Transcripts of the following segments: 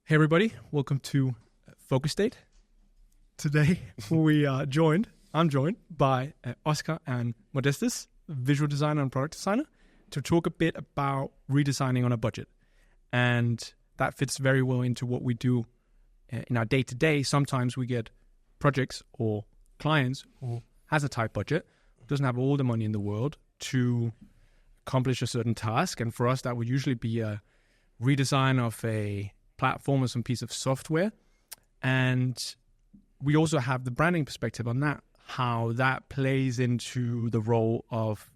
Hey everybody, welcome to Focus Date. Today I'm joined by Oskar and Modestas, visual designer and product designer, to talk a bit about redesigning on a budget. And that fits very well into what we do in our day-to-day. Sometimes we get projects or clients who has a tight budget, doesn't have all the money in the world to accomplish a certain task. And for us, that would usually be a redesign of a platform or some piece of software. And we also have the branding perspective on that, how that plays into the role of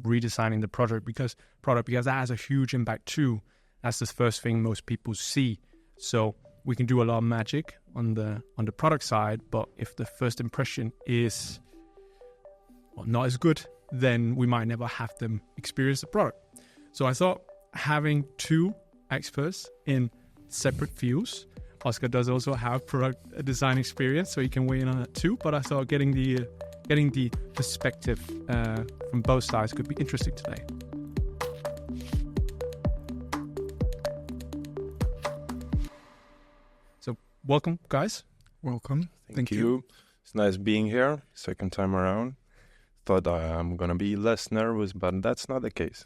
redesigning the product because that has a huge impact too. That's the first thing most people see. So we can do a lot of magic on the product side, but if the first impression is not as good, then we might never have them experience the product. So I thought having two experts in separate fields. Oskar does also have product design experience, so he can weigh in on it too. But I thought getting the perspective from both sides could be interesting today. So welcome, guys. Welcome. Thank you. It's nice being here. Second time around. Thought I'm gonna be less nervous, but that's not the case.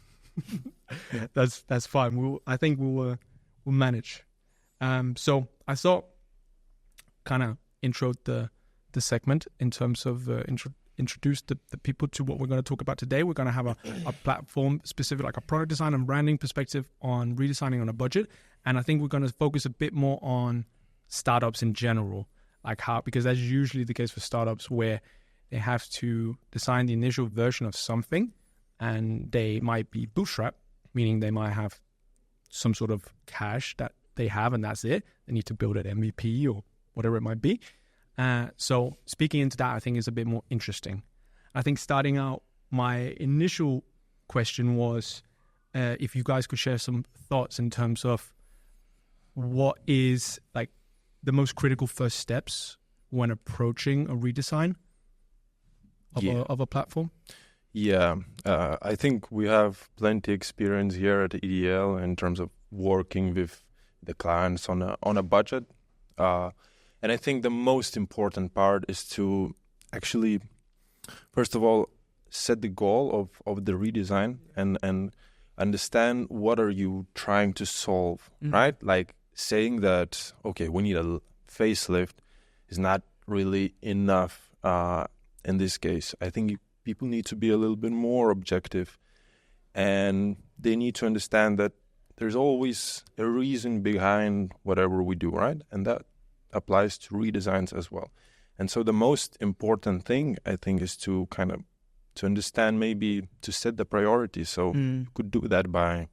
That's fine. I think we'll manage. So I thought kind of intro the segment in terms of introduce the people to what we're going to talk about today. We're going to have a platform specific, like a product design and branding perspective on redesigning on a budget. And I think we're going to focus a bit more on startups in general, like how, because that's usually the case for startups where they have to design the initial version of something and they might be bootstrapped, meaning they might have some sort of cash that they have and that's it. They need to build an MVP or whatever it might be. So speaking into that, I think is a bit more interesting. I think starting out, my initial question was if you guys could share some thoughts in terms of what is like the most critical first steps when approaching a redesign of a platform. Yeah, I think we have plenty experience here at EDL in terms of working with the clients on a budget. And I think the most important part is to actually, first of all, set the goal of the redesign and understand what are you trying to solve, right? Like saying that, okay, we need a facelift is not really enough in this case. I think people need to be a little bit more objective and they need to understand that there's always a reason behind whatever we do, right? And that applies to redesigns as well. And so the most important thing, I think, is to kind of to understand, maybe to set the priorities. So you could do that by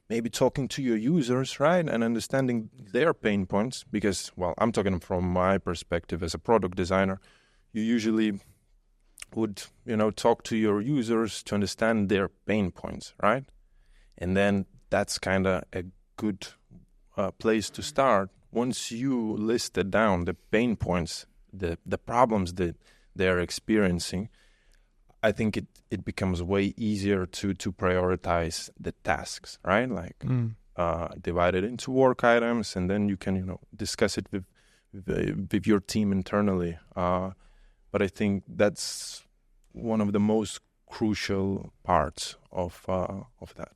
maybe talking to your users, right? And understanding their pain points because, well, I'm talking from my perspective as a product designer. You usually would, talk to your users to understand their pain points, right? And then that's kind of a good place to start. Once you listed down the pain points, the problems that they're experiencing, I think it becomes way easier to prioritize the tasks, right? Like divide it into work items, and then you can discuss it with your team internally. But I think that's one of the most crucial parts of that.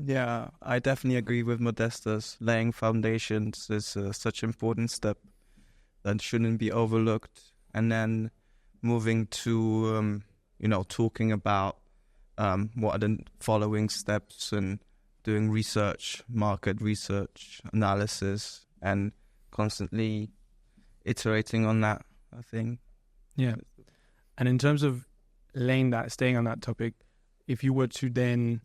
Yeah, I definitely agree with Modestas. Laying foundations is such an important step that shouldn't be overlooked. And then moving to, talking about what are the following steps and doing research, market research, analysis, and constantly iterating on that, I think. Yeah. And in terms of staying on that topic, if you were to then,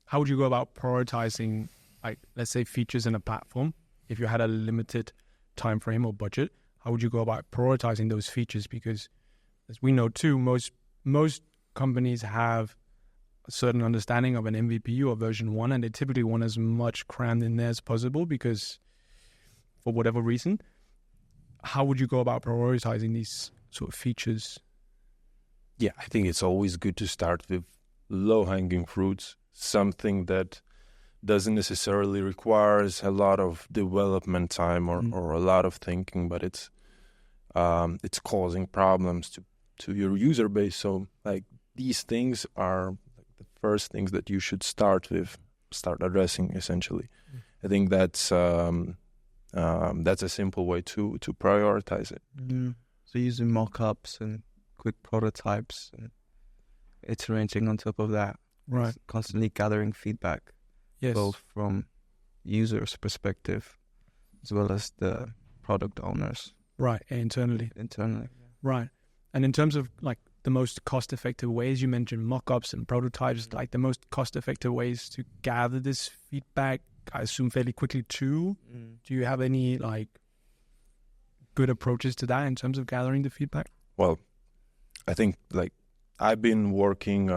how would you go about prioritizing, like, let's say features in a platform? If you had a limited time frame or budget, how would you go about prioritizing those features? Because as we know too, most companies have a certain understanding of an MVP or version 1, and they typically want as much crammed in there as possible because for whatever reason. How would you go about prioritizing these sort of features? Yeah, I think it's always good to start with low-hanging fruits, something that doesn't necessarily requires a lot of development time or a lot of thinking, but it's causing problems to your user base. So like these things are like the first things that you should start addressing essentially. I think that's a simple way to prioritize it. So using mock-ups and quick prototypes and iterating on top of that. Right. Constantly gathering feedback. Yes. Both from users' perspective as well as the product owners. Right, internally. Right. And in terms of like the most cost-effective ways, you mentioned mock-ups and prototypes, like the most cost-effective ways to gather this feedback, I assume fairly quickly too. Do you have any like good approaches to that in terms of gathering the feedback? Well, I think like we've been working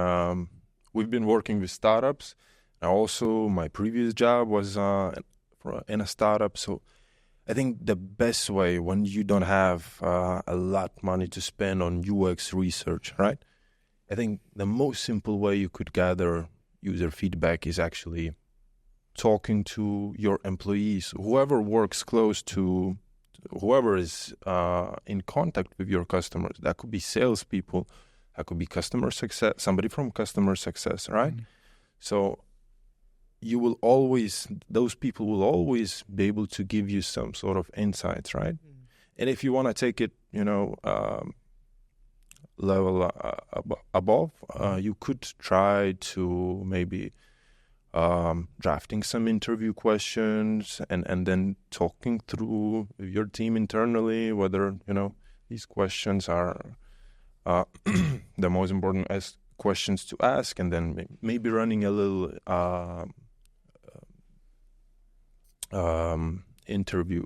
with startups. Also, my previous job was in a startup. So I think the best way when you don't have a lot of money to spend on UX research, right? I think the most simple way you could gather user feedback is actually talking to your employees, whoever works close to, whoever is in contact with your customers. That could be salespeople, that could be customer success, somebody from customer success, right? So those people will always be able to give you some sort of insights, right? And if you want to take it, level above, you could try to maybe drafting some interview questions and then talking through your team internally whether, these questions are the most important questions to ask, and then maybe running a little interview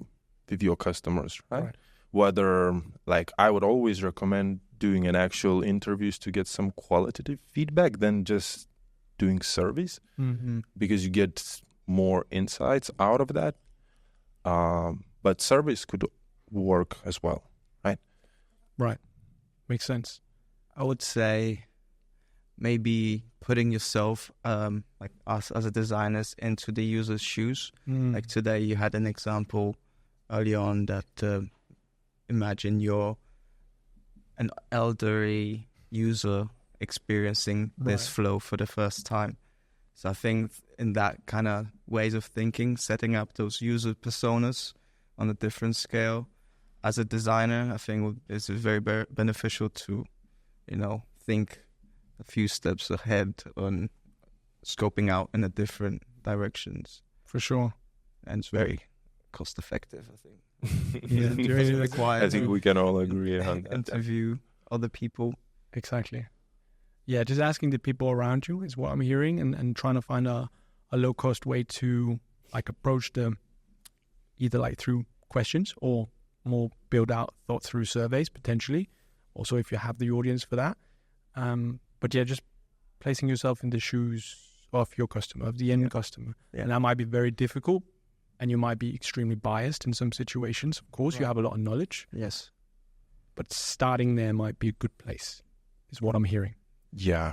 with your customers, right? Whether, like, I would always recommend doing an actual interviews to get some qualitative feedback than just doing surveys, because you get more insights out of that. But surveys could work as well, right? Right. Makes sense. I would say maybe putting yourself, like us as a designers, into the user's shoes. Like today you had an example early on that imagine you're an elderly user experiencing this flow for the first time. So I think in that kind of ways of thinking, setting up those user personas on a different scale, as a designer, I think it's very beneficial to, think a few steps ahead on scoping out in a different directions. For sure. And it's very cost effective, I think. I think we can all agree on that. Interview other people. Exactly. Yeah, just asking the people around you is what I'm hearing, and trying to find a low cost way to like approach them, either like through questions or more build out thought through surveys potentially. Also, if you have the audience for that. But yeah, just placing yourself in the shoes of your customer, of the end customer. Yeah. And that might be very difficult, and you might be extremely biased in some situations. Of course, you have a lot of knowledge. Yes. But starting there might be a good place, is what I'm hearing. Yeah.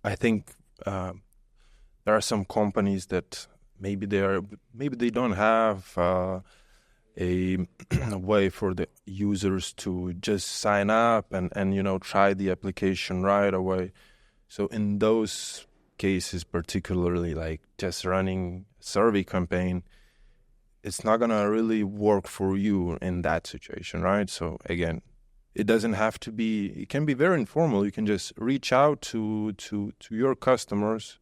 I think there are some companies that maybe they don't have a way for the users to just sign up and try the application right away. So in those cases, particularly like just running a survey campaign, it's not gonna really work for you in that situation, right? So again, it doesn't have to be. It can be very informal. You can just reach out to your customers.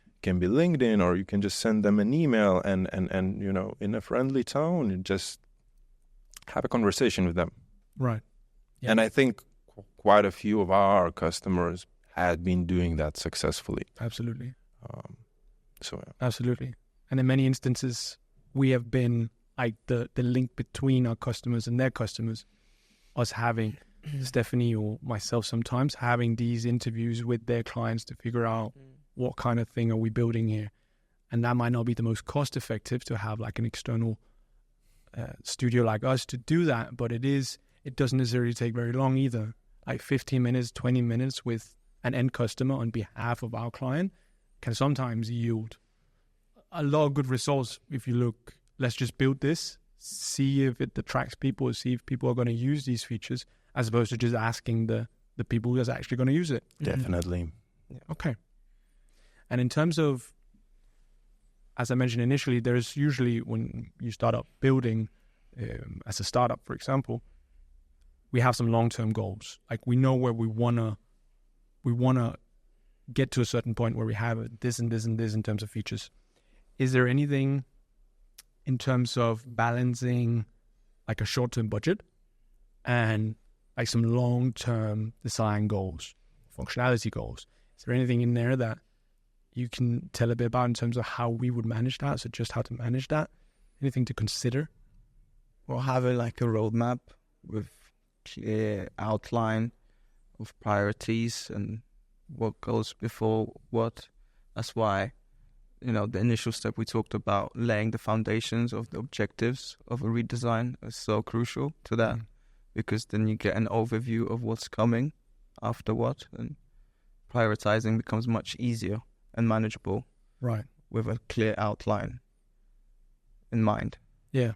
It can be LinkedIn, or you can just send them an email and in a friendly tone, and just have a conversation with them. Right. Yeah. And I think quite a few of our customers had been doing that successfully. Absolutely. Yeah. Absolutely. And in many instances, we have been like the link between our customers and their customers. Us having Stephanie or myself sometimes having these interviews with their clients to figure out what kind of thing are we building here. And that might not be the most cost effective to have like an external studio like us to do that, but it doesn't necessarily take very long either. Like 15 minutes, 20 minutes with an end customer on behalf of our client can sometimes yield a lot of good results if you look, let's just build this, see if it attracts people, see if people are going to use these features, as opposed to just asking the people who's actually going to use it. Definitely. Yeah. Okay. And in terms of, as I mentioned initially, there's usually when you start up building, as a startup, for example, we have some long-term goals. Like we know where we wanna get to a certain point where we have this and this and this in terms of features. Is there anything in terms of balancing like a short-term budget and like some long-term design goals, functionality goals? Is there anything in there that you can tell a bit about in terms of how we would manage that? So just how to manage that? Anything to consider? We'll have like a roadmap with clear outline of priorities and what goes before what. That's why, the initial step we talked about, laying the foundations of the objectives of a redesign is so crucial to that, because then you get an overview of what's coming after what, and prioritizing becomes much easier and manageable, right, with a clear outline in mind. Yeah.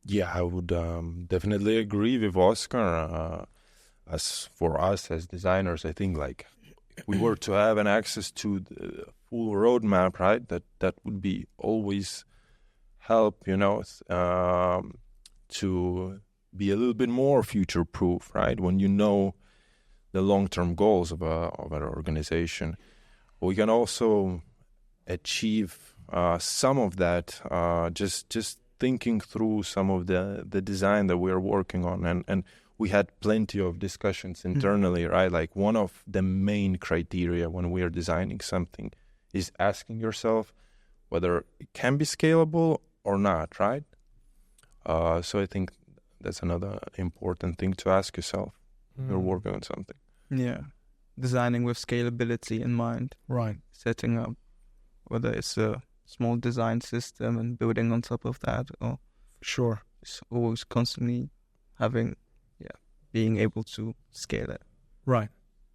Yeah, I would definitely agree with Oskar. As for us as designers, I think like if we were to have an access to the full roadmap, right, that would be always help, to be a little bit more future proof, right? When you know the long-term goals of an organization, we can also achieve some of that just thinking through some of the design that we're working on. And we had plenty of discussions internally, right? Like one of the main criteria when we are designing something is asking yourself whether it can be scalable or not, right? So I think that's another important thing to ask yourself when you're working on something. Yeah. Designing with scalability in mind. Right. Setting up whether it's a small design system and building on top of that, or Sure. it's always constantly being able to scale it. Right.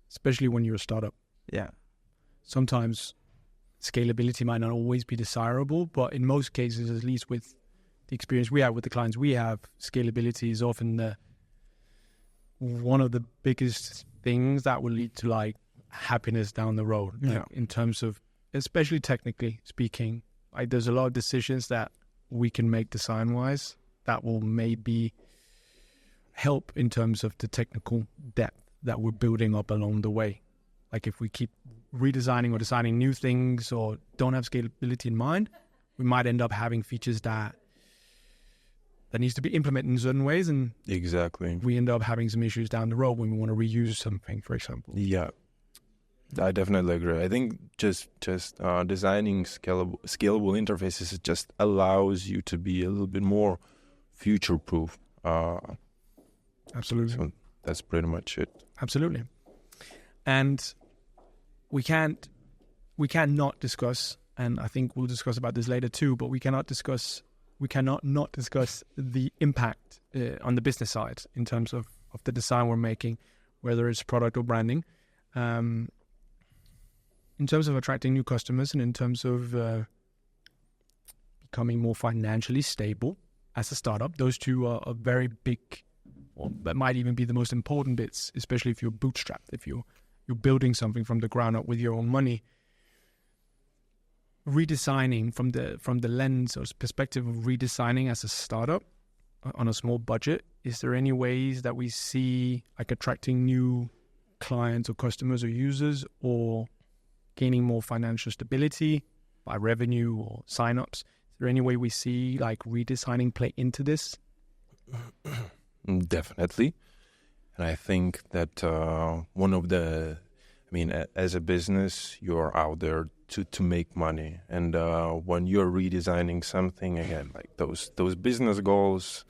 Especially when you're a startup. Yeah. Sometimes scalability might not always be desirable, but in most cases, at least with the experience we have with the clients we have, scalability is often one of the biggest things that will lead to like happiness down the road. Yeah. Like, in terms of, especially technically speaking, like there's a lot of decisions that we can make design-wise that will maybe help in terms of the technical depth that we're building up along the way. Like if we keep redesigning or designing new things or don't have scalability in mind, we might end up having features that needs to be implemented in certain ways, and Exactly. we end up having some issues down the road when we want to reuse something, for example. Yeah, I definitely agree. I think just designing scalable interfaces just allows you to be a little bit more future-proof. Absolutely. So that's pretty much it. Absolutely. And we can't not discuss, and I think we'll discuss about this later too, but we cannot not discuss the impact on the business side in terms of the design we're making, whether it's product or branding, in terms of attracting new customers and in terms of becoming more financially stable as a startup. Those two are very big, or that might even be the most important bits, especially if you're bootstrapped, if you're building something from the ground up with your own money. Redesigning from the lens or perspective of redesigning as a startup on a small budget, is there any ways that we see like attracting new clients or customers or users, or gaining more financial stability by revenue or signups? Is there any way we see like redesigning play into this? Definitely. And I think that as a business, you're out there to make money. And when you're redesigning something, again, like those business goals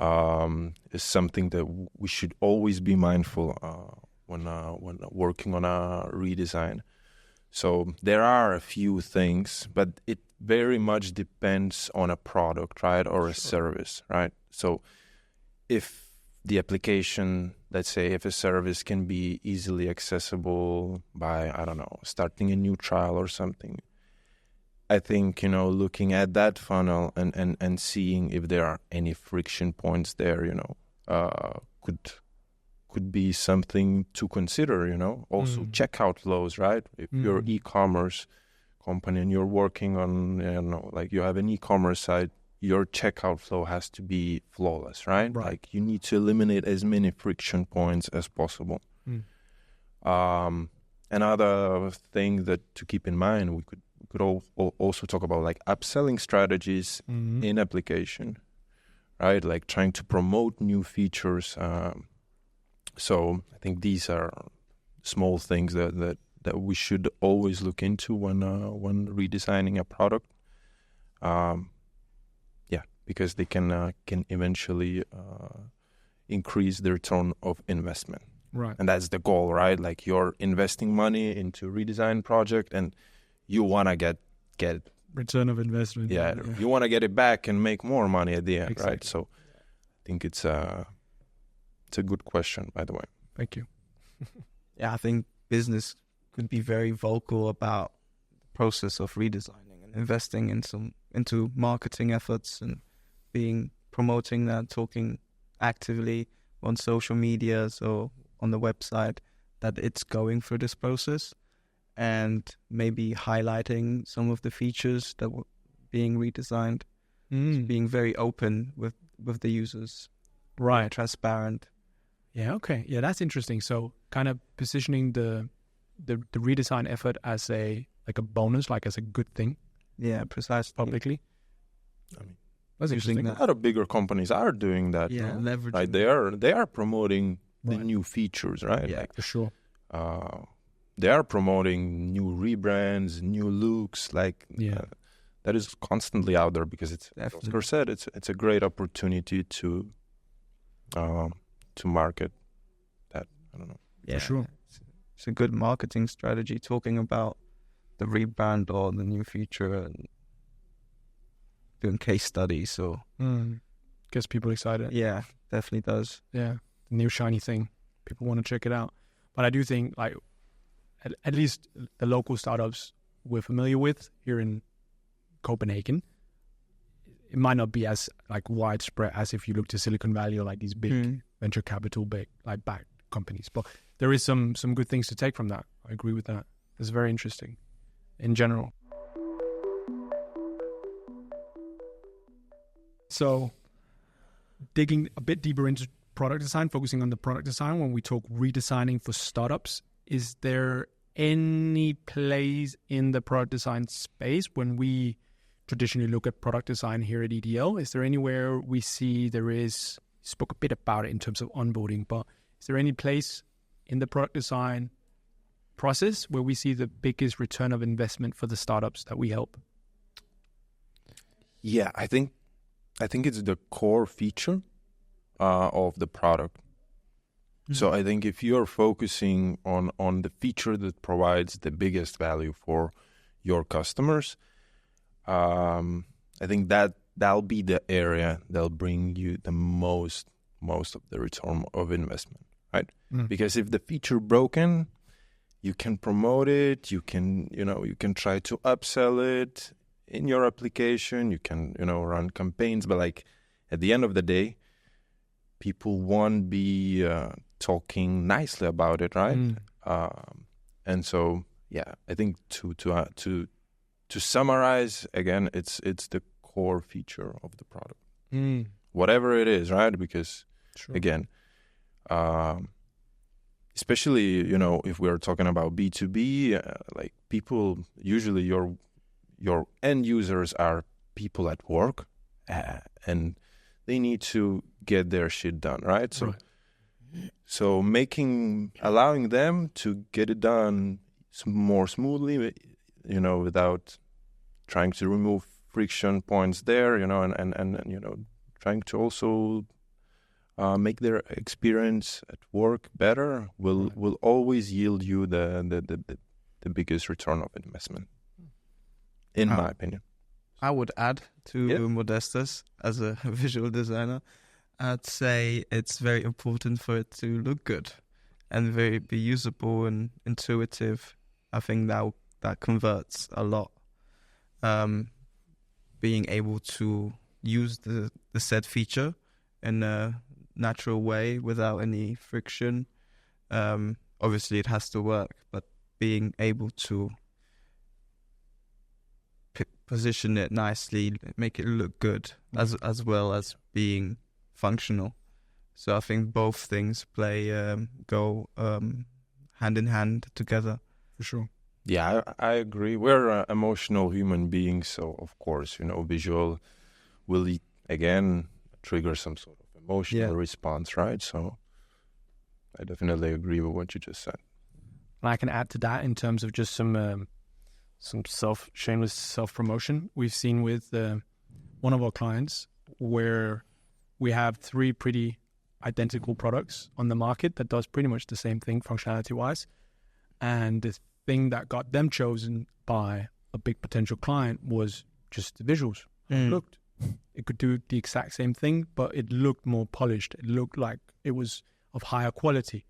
is something that we should always be mindful when working on a redesign. So there are a few things, but it very much depends on a product, right, or a service, right? So if the application, let's say if a service can be easily accessible by, I don't know, starting a new trial or something, I think, looking at that funnel and seeing if there are any friction points there, could be something to consider, Also checkout flows, right? If you're e-commerce company and you're working on, like you have an e-commerce site, your checkout flow has to be flawless, right? Like you need to eliminate as many friction points as possible. Another thing that to keep in mind, we could also talk about like upselling strategies in application, right? Like trying to promote new features. So I think these are small things that we should always look into when redesigning a product. Because they can eventually increase the return of investment. Right. And that's the goal, right? Like you're investing money into redesign project and you want to get return of investment. Yeah, you want to get it back and make more money at the end, exactly. Right? So I think it's a good question, by the way. Thank you. Yeah, I think business could be very vocal about the process of redesigning and investing into marketing efforts and promoting that, talking actively on social media or on the website that it's going through this process, and maybe highlighting some of the features that were being redesigned, being very open with the users, right? Transparent. Yeah. Okay. Yeah, that's interesting. So, kind of positioning the redesign effort as a bonus, like as a good thing. Yeah, precisely. Publicly. I mean, that's interesting. A lot of bigger companies are doing that. Yeah, no? leveraging. Right? They are promoting the new features, right? Yeah, for sure. They are promoting new rebrands, new looks. That is constantly out there because it's, as Oskar said, it's a great opportunity to market that. I don't know. Yeah, for sure. It's a good marketing strategy, talking about the rebrand or the new feature and doing case studies. So gets people excited. Yeah, definitely does. Yeah, the new shiny thing. People want to check it out. But I do think, like, at least the local startups we're familiar with here in Copenhagen, it might not be as like widespread as if you look to Silicon Valley or like these big venture capital, backed companies. But there is some good things to take from that. I agree with that. It's very interesting in general. So, digging a bit deeper into product design, focusing on the product design, when we talk redesigning for startups, is there any place in the product design space when we traditionally look at product design here at EDL? Is there anywhere we see there is, you spoke a bit about it in terms of onboarding, but is there any place in the product design process where we see the biggest return of investment for the startups that we help? Yeah, I think it's the core feature of the product. So I think if you're focusing on the feature that provides the biggest value for your customers, I think that'll be the area that'll bring you the most of the return of investment, right? Because if the feature broken, you can promote it, you can try to upsell it in your application, you can run campaigns, but like at the end of the day, people won't be talking nicely about it, right? And so, yeah, I think to summarize again, it's the core feature of the product, whatever it is, right? Because again, especially if we're talking about B2B, like people usually your end users are people at work, and they need to get their shit done, right? So allowing them to get it done more smoothly, without trying to remove friction points there, and trying to also make their experience at work better will always yield you the biggest return of investment, in my opinion. I would add to Modestas as a visual designer. I'd say it's very important for it to look good and be usable and intuitive. I think that converts a lot. being able to use the said feature in a natural way without any friction. Obviously, it has to work, but being able to position it nicely, make it look good, as well as being functional. So I think both things go hand in hand together. For sure. Yeah, I agree. We're emotional human beings, so of course, visual will again trigger some sort of emotional response, right? So I definitely agree with what you just said. And I can add to that in terms of just some shameless self-promotion we've seen with one of our clients, where we have 3 pretty identical products on the market that does pretty much the same thing functionality-wise. And the thing that got them chosen by a big potential client was just the visuals. It looked. It could do the exact same thing, but it looked more polished. It looked like it was of higher quality,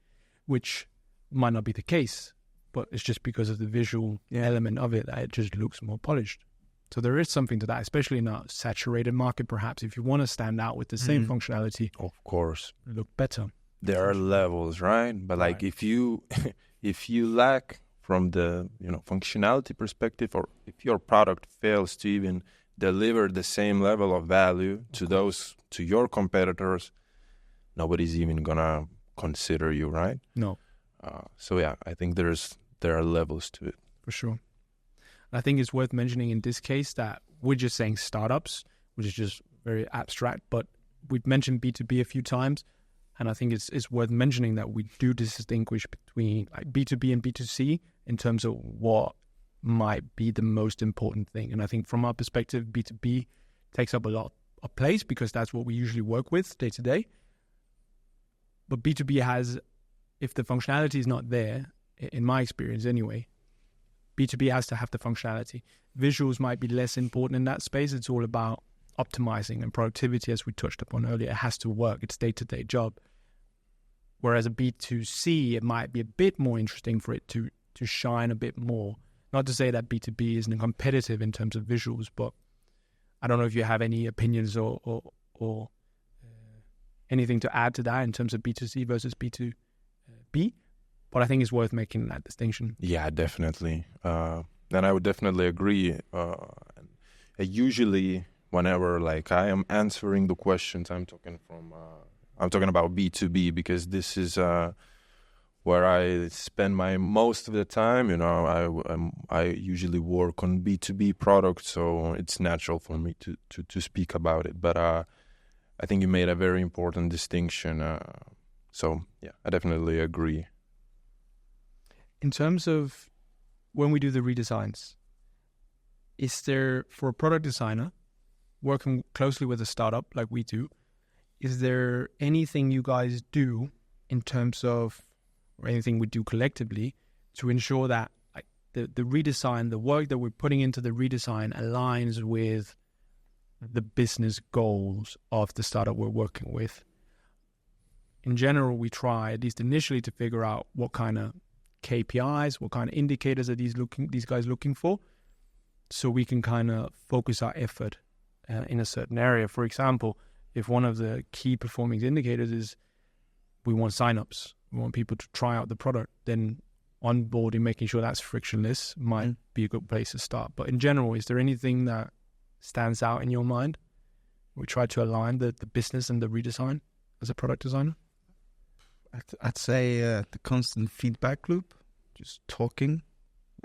which might not be the case, but it's just because of the visual element of it that it just looks more polished. So there is something to that, especially in a saturated market, perhaps. If you want to stand out with the same functionality, of course, look better. There are levels, right? But like if you lack from the functionality perspective, or if your product fails to even deliver the same level of value to your competitors, nobody's even gonna consider you, right? No. So yeah, I think there are levels to it. For sure. I think it's worth mentioning in this case that we're just saying startups, which is just very abstract, but we've mentioned B2B a few times, and I think it's worth mentioning that we do distinguish between like B2B and B2C in terms of what might be the most important thing. And I think from our perspective, B2B takes up a lot of place because that's what we usually work with day to day. But B2B has, if the functionality is not there, in my experience anyway, B2B has to have the functionality. Visuals might be less important in that space. It's all about optimizing and productivity, as we touched upon earlier. It has to work. It's day-to-day job. Whereas a B2C, it might be a bit more interesting for it to shine a bit more. Not to say that B2B isn't competitive in terms of visuals, but I don't know if you have any opinions or anything to add to that in terms of B2C versus B2B. But I think it's worth making that distinction. Yeah, definitely. And I would definitely agree. Usually, whenever like I am answering the questions, I'm talking about B2B because this is where I spend my most of the time. I usually work on B2B products, so it's natural for me to speak about it. But I think you made a very important distinction. So yeah, I definitely agree. In terms of when we do the redesigns, is there, for a product designer working closely with a startup like we do, is there anything you guys do in terms of, or anything we do collectively to ensure that like the redesign, the work that we're putting into the redesign aligns with the business goals of the startup we're working with? In general, we try, at least initially, to figure out what kind of KPIs, what kind of indicators are these guys looking for, so we can kind of focus our effort in a certain area. For example, if one of the key performing indicators is we want signups, we want people to try out the product, then onboarding, making sure that's frictionless might be a good place to start. But in general, is there anything that stands out in your mind? We try to align the business and the redesign as a product designer. I'd say the constant feedback loop, just talking,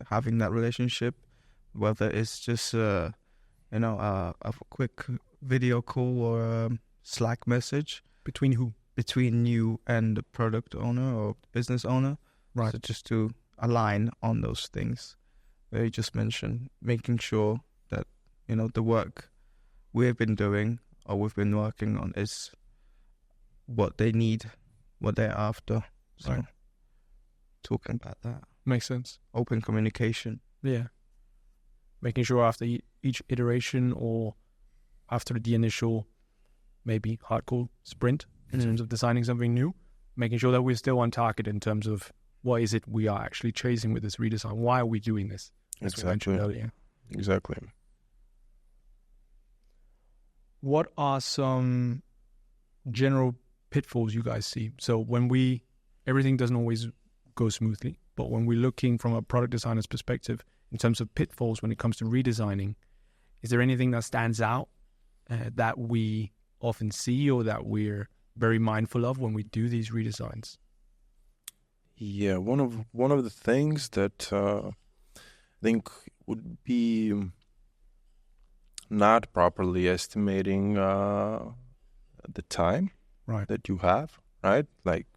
having that relationship, whether it's just a quick video call or a Slack message. Between who? Between you and the product owner or business owner. Right. So just to align on those things that you just mentioned, making sure that, the work we've been doing or we've been working on is what they need, what they're after. So right. Talking about that. Makes sense. Open communication. Yeah. Making sure after each iteration or after the initial maybe hardcore sprint in terms of designing something new, making sure that we're still on target in terms of what is it we are actually chasing with this redesign. Why are we doing this? As we mentioned earlier. Exactly. what are some general pitfalls you guys see? So when everything doesn't always go smoothly, but when we're looking from a product designer's perspective in terms of pitfalls when it comes to redesigning, is there anything that stands out that we often see or that we're very mindful of when we do these redesigns? Yeah, one of the things that I think would be not properly estimating the time that you have, right? Like,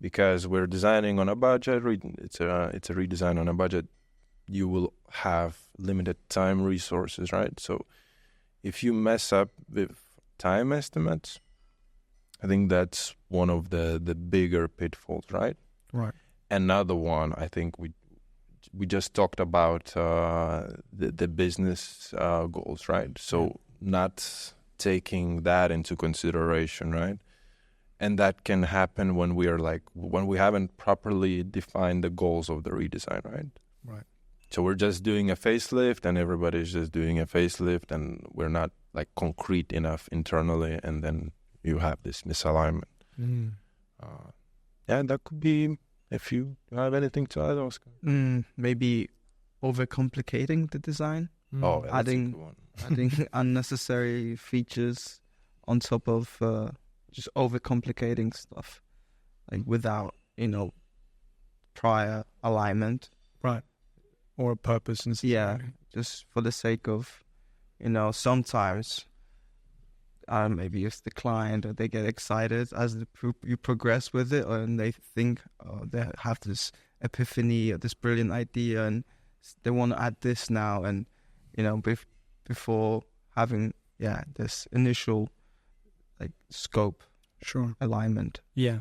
because we're designing on a budget, it's a redesign on a budget. You will have limited time resources, right? So if you mess up with time estimates, I think that's one of the bigger pitfalls, right? Right. Another one, I think we just talked about the business goals, right? So not taking that into consideration, right? And that can happen when we haven't properly defined the goals of the redesign, right? Right. So we're just doing a facelift, and everybody's just doing a facelift, and we're not like concrete enough internally, and then you have this misalignment. That could be. If you have anything to add, Oskar? Maybe overcomplicating the design. Oh, yeah, adding unnecessary features on top of just overcomplicating stuff, like without prior alignment, right, or a purpose and stuff. Yeah, just for the sake of sometimes maybe it's the client, or they get excited as you progress with it, and they think they have this epiphany or this brilliant idea, and they want to add this now, and before having this initial scope alignment. We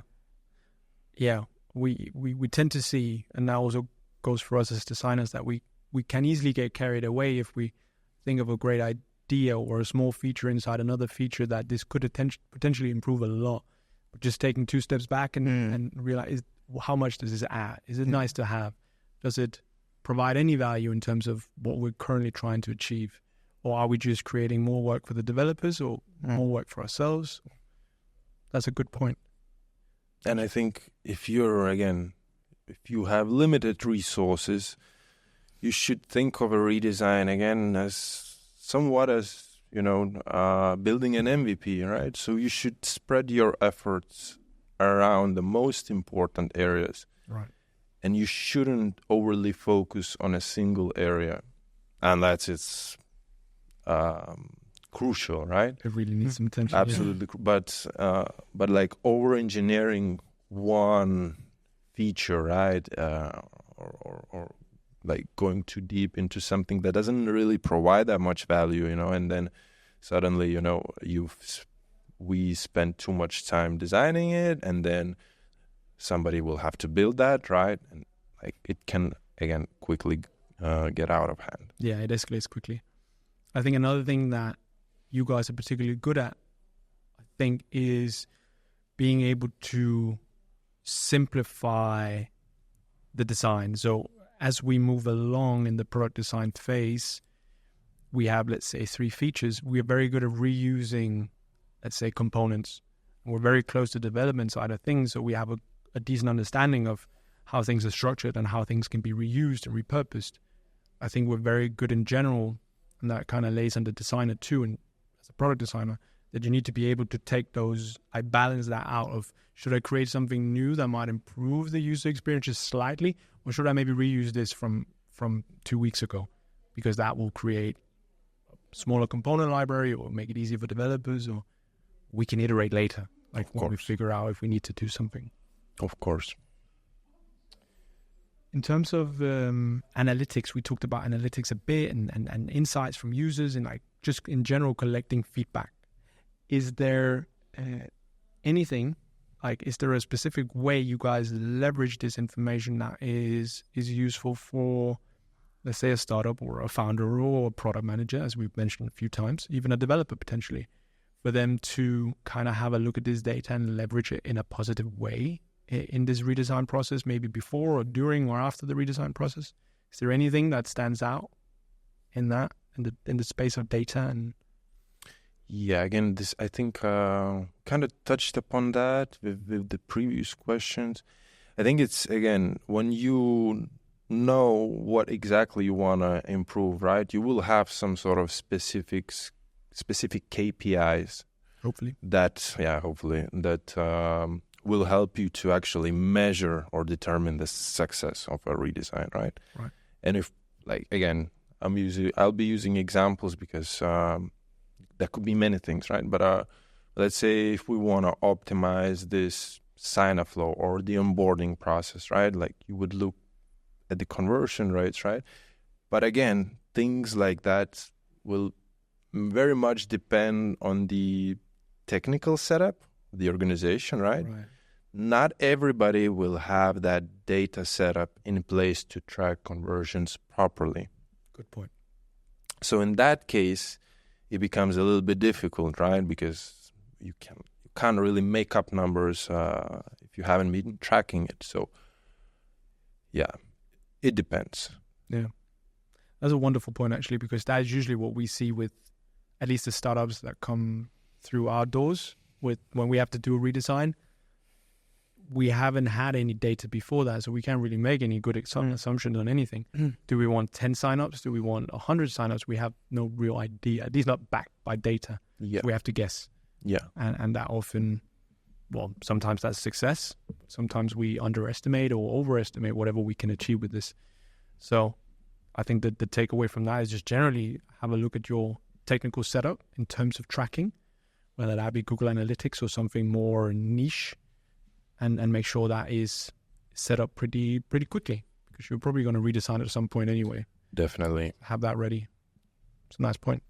tend to see, and that also goes for us as designers, that we can easily get carried away if we think of a great idea or a small feature inside another feature that this could potentially improve a lot. But just taking two steps back and realize, how much does this add? Is it nice to have? Does it provide any value in terms of what we're currently trying to achieve? Or are we just creating more work for the developers or more work for ourselves? That's a good point. And I think if you have limited resources, you should think of a redesign again as somewhat as, building an MVP, right? So you should spread your efforts around the most important areas. Right. And you shouldn't overly focus on a single area unless it's crucial, right? It really needs some attention. Absolutely. Yeah. But like over-engineering one feature, right? Or like going too deep into something that doesn't really provide that much value, and then suddenly, we spend too much time designing it, and then somebody will have to build that, right? And it can, again, quickly get out of hand. Yeah, it escalates quickly. I think another thing that you guys are particularly good at, I think, is being able to simplify the design. So as we move along in the product design phase, we have, let's say, 3 features. We are very good at reusing, let's say, components. We're very close to the development side of things, so we have a decent understanding of how things are structured and how things can be reused and repurposed. I think we're very good in general, and that kind of lays on the designer too, and as a product designer, that you need to be able to take those, I balance that out of, should I create something new that might improve the user experience just slightly, or should I maybe reuse this from 2 weeks ago? Because that will create a smaller component library or make it easier for developers, or we can iterate later, when we figure out if we need to do something. Of course. In terms of analytics, we talked about analytics a bit and insights from users and just in general collecting feedback. Is there anything, is there a specific way you guys leverage this information that is useful for, let's say, a startup or a founder or a product manager, as we've mentioned a few times, even a developer potentially, for them to kind of have a look at this data and leverage it in a positive way in this redesign process, maybe before or during or after the redesign process? Is there anything that stands out in that, in the space of data? And Yeah, again, this I think kind of touched upon that with the previous questions. I think it's, again, when you know what exactly you want to improve, right? You will have some sort of specific KPIs Hopefully. hopefully, that will help you to actually measure or determine the success of a redesign, right? Right. And if, like, again, I'll be using examples because there could be many things, right? But let's say if we want to optimize this sign-up flow or the onboarding process, right? Like, you would look at the conversion rates, right? But again, things like that will very much depend on the technical setup, the organization, right? Not everybody will have that data setup in place to track conversions properly. Good point. So in that case, it becomes a little bit difficult, right? Because you can't really make up numbers if you haven't been tracking it. So, yeah, it depends. Yeah. That's a wonderful point, actually, because that is usually what we see with at least the startups that come through our doors with when we have to do a redesign. We haven't had any data before that, so we can't really make any good assumptions on anything. Do we want 10 signups? Do we want 100 signups? We have no real idea, at least not backed by data. Yeah. We have to guess. Yeah. And that often, well, sometimes that's success. Sometimes we underestimate or overestimate whatever we can achieve with this. So I think that the takeaway from that is just generally have a look at your technical setup in terms of tracking, whether that be Google Analytics or something more niche, and make sure that is set up pretty quickly, because you're probably going to redesign it at some point anyway. Definitely. Have that ready. It's a nice point.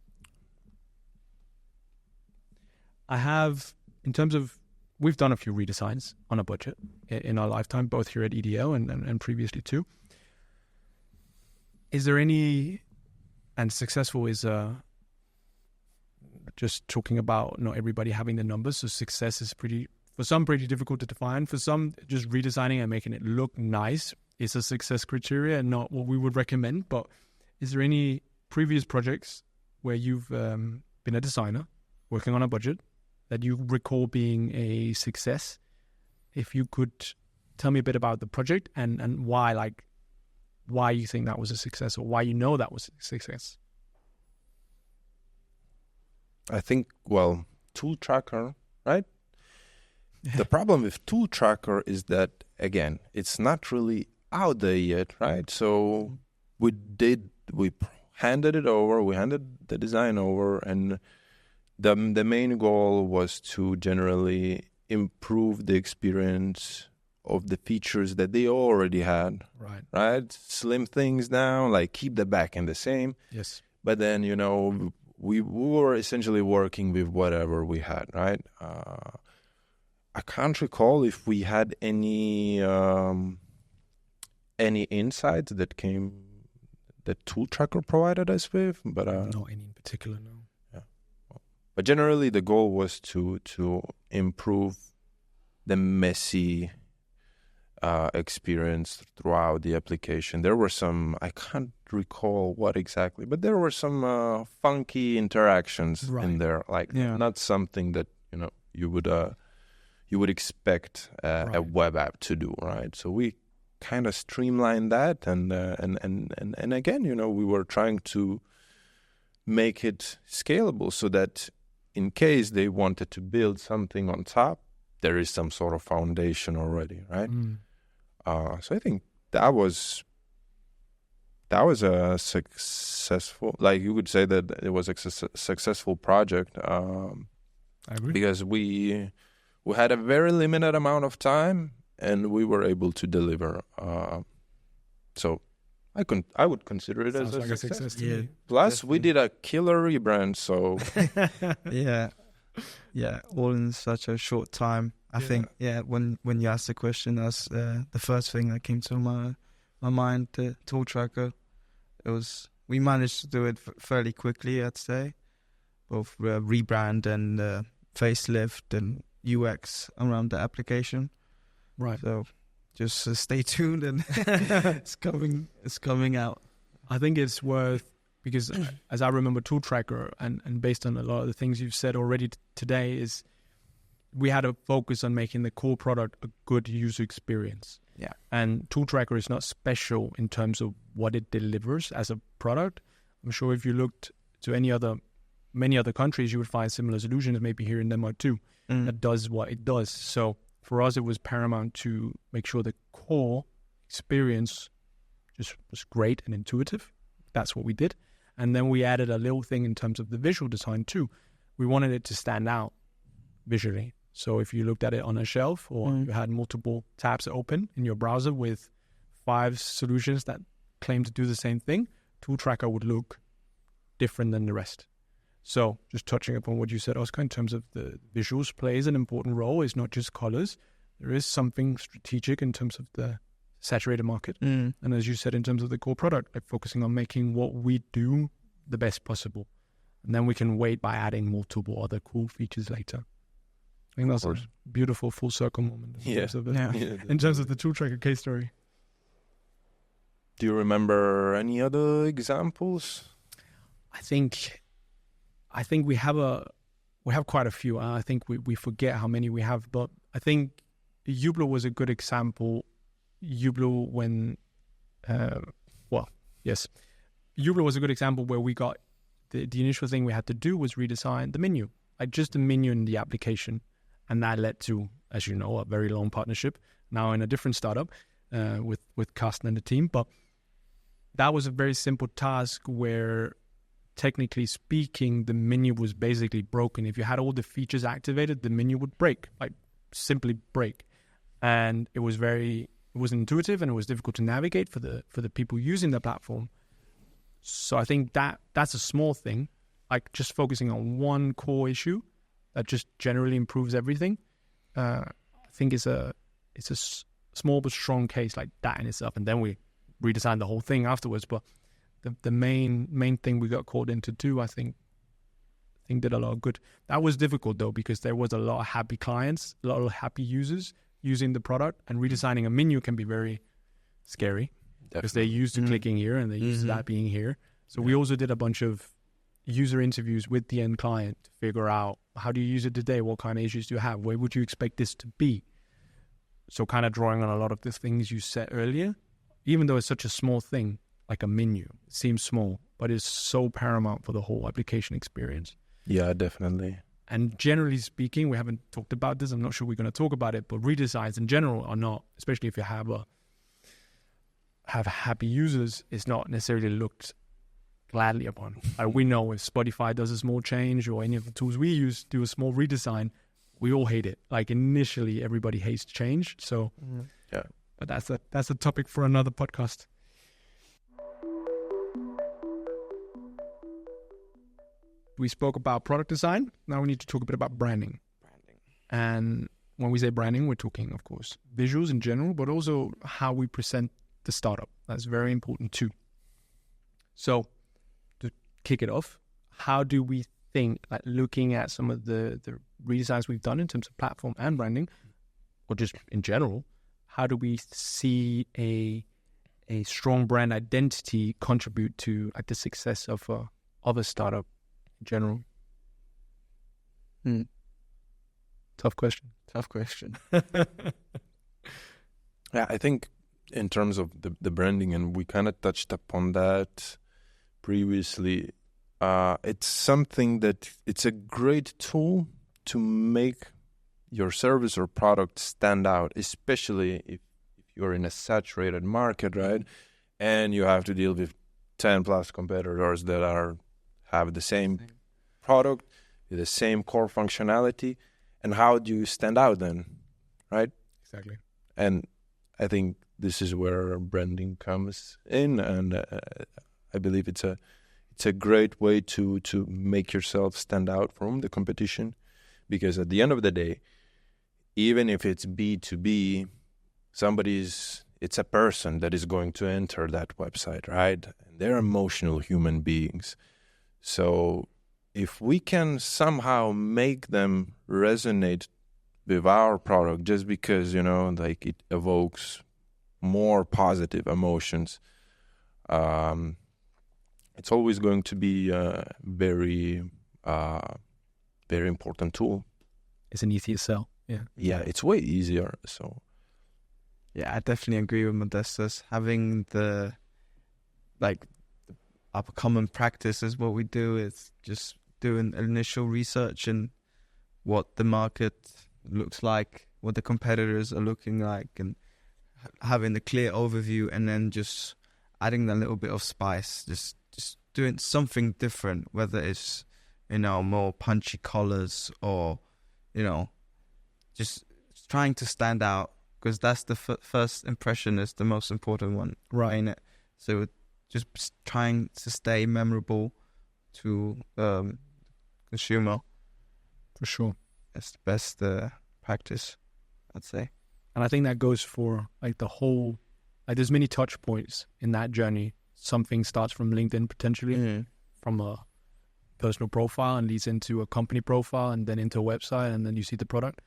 I have, in terms of, we've done a few redesigns on a budget in our lifetime, both here at EDL and previously too. Is there any, and successful is just talking about not everybody having the numbers, so success is for some pretty difficult to define. For some, just redesigning and making it look nice is a success criteria and not what we would recommend. But is there any previous projects where you've been a designer working on a budget that you recall being a success? If you could tell me a bit about the project and why you think that was a success, or why you know that was a success. I think, well, Tool Tracker, right? Yeah. The problem with Tool Tracker is that, again, it's not really out there yet, right? So we handed it over, we handed the design over, and the main goal was to generally improve the experience of the features that they already had. Right? Slim things down, like keep the backend the same. Yes. But then, we were essentially working with whatever we had, right? I can't recall if we had any insights that Tool Tracker provided us with, but not any in particular, no. Yeah. But generally, the goal was to improve the messy experience throughout the application. There were some, I can't recall what exactly, but there were some funky interactions in there, like not something that you would expect a web app to do, right? So we kind of streamlined that, and again, we were trying to make it scalable so that in case they wanted to build something on top, there is some sort of foundation already, right? So I think that was a successful, like you would say that it was a successful project. I agree. Because we had a very limited amount of time and we were able to deliver. So I would consider it as a success. Yeah. Plus, definitely. we did a killer rebrand, so yeah, all in such a short time. I think, when you asked the question, that's the first thing that came to my mind. The Tool Tracker, we managed to do it fairly quickly, I'd say, both rebrand and facelift and UX around the application. Right. So just stay tuned, and it's coming out. I think it's worth, because as I remember Tool Tracker, and based on a lot of the things you've said already today, is we had a focus on making the core product a good user experience. Yeah. And Tool Tracker is not special in terms of what it delivers as a product. I'm sure if you looked to many other countries, you would find similar solutions, maybe here in Denmark too, that does what it does. So for us, it was paramount to make sure the core experience just was great and intuitive. That's what we did. And then we added a little thing in terms of the visual design too. We wanted it to stand out visually. So if you looked at it on a shelf or you had multiple tabs open in your browser with 5 solutions that claim to do the same thing, Tool Tracker would look different than the rest. So just touching upon what you said, Oskar, in terms of the visuals plays an important role. It's not just colors. There is something strategic in terms of the saturated market. And as you said, in terms of the core product, like focusing on making what we do the best possible. And then we can wait by adding multiple other cool features later. I think that's a beautiful full circle moment in terms of the Tool Tracker case story. Do you remember any other examples? I think we have quite a few. I think we forget how many we have, but I think Jublo was a good example. Jublo Jublo was a good example where we got the initial thing we had to do was redesign the menu, like just the menu in the application. And that led to, as you know, a very long partnership now in a different startup with Carsten and the team. But that was a very simple task where, technically speaking, the menu was basically broken. If you had all the features activated, the menu would break, like simply break. And it was intuitive and it was difficult to navigate for the people using the platform. So I think that's a small thing, like just focusing on one core issue that just generally improves everything. I think it's a small but strong case like that in itself. And then we redesigned the whole thing afterwards. But the main thing we got called in to do, I think did a lot of good. That was difficult though, because there was a lot of happy clients, a lot of happy users using the product, and redesigning a menu can be very scary because they're used to clicking here and they're used to that being here. So we also did a bunch of user interviews with the end client to figure out, how do you use it today? What kind of issues do you have? Where would you expect this to be? So kind of drawing on a lot of the things you said earlier, even though it's such a small thing, like a menu, it seems small, but it's so paramount for the whole application experience. Yeah, definitely. And generally speaking, we haven't talked about this. I'm not sure we're going to talk about it, but redesigns in general are not, especially if you have happy users, is not necessarily looked gladly upon. We know if Spotify does a small change or any of the tools we use do a small redesign, we all hate it. Like initially, everybody hates change. So, but that's a topic for another podcast. We spoke about product design. Now we need to talk a bit about branding. And when we say branding, we're talking, of course, visuals in general, but also how we present the startup. That's very important too. So to kick it off, how do we think, like looking at some of the redesigns we've done in terms of platform and branding, or just in general, how do we see a strong brand identity contribute to the success of a startup in general? Tough question. Yeah, I think in terms of the branding, and we kind of touched upon that previously, it's something that it's a great tool to make your service or product stand out, especially if you're in a saturated market, right? And you have to deal with 10 plus competitors that have the same product, the same core functionality. And how do you stand out then, right? Exactly. And I think this is where branding comes in, and I believe it's a great way to make yourself stand out from the competition, because at the end of the day, even if it's B2B, it's a person that is going to enter that website, right? And they're emotional human beings. So if we can somehow make them resonate with our product just because, it evokes more positive emotions, it's always going to be a very important tool. It's an easier sell. Yeah. Yeah, it's way easier. So Yeah, I definitely agree with Modestas. Having our common practice is what we do is just doing initial research and what the market looks like, what the competitors are looking like, and having a clear overview, and then just adding that little bit of spice, just doing something different, whether it's, more punchy colors or, just trying to stand out, because that's the first impression is the most important one, Right. ain't it? So just trying to stay memorable to consumer. For sure. That's the best practice, I'd say. And I think that goes for like the whole, like there's many touch points in that journey. Something starts from LinkedIn potentially, from a personal profile and leads into a company profile and then into a website, and then you see the product.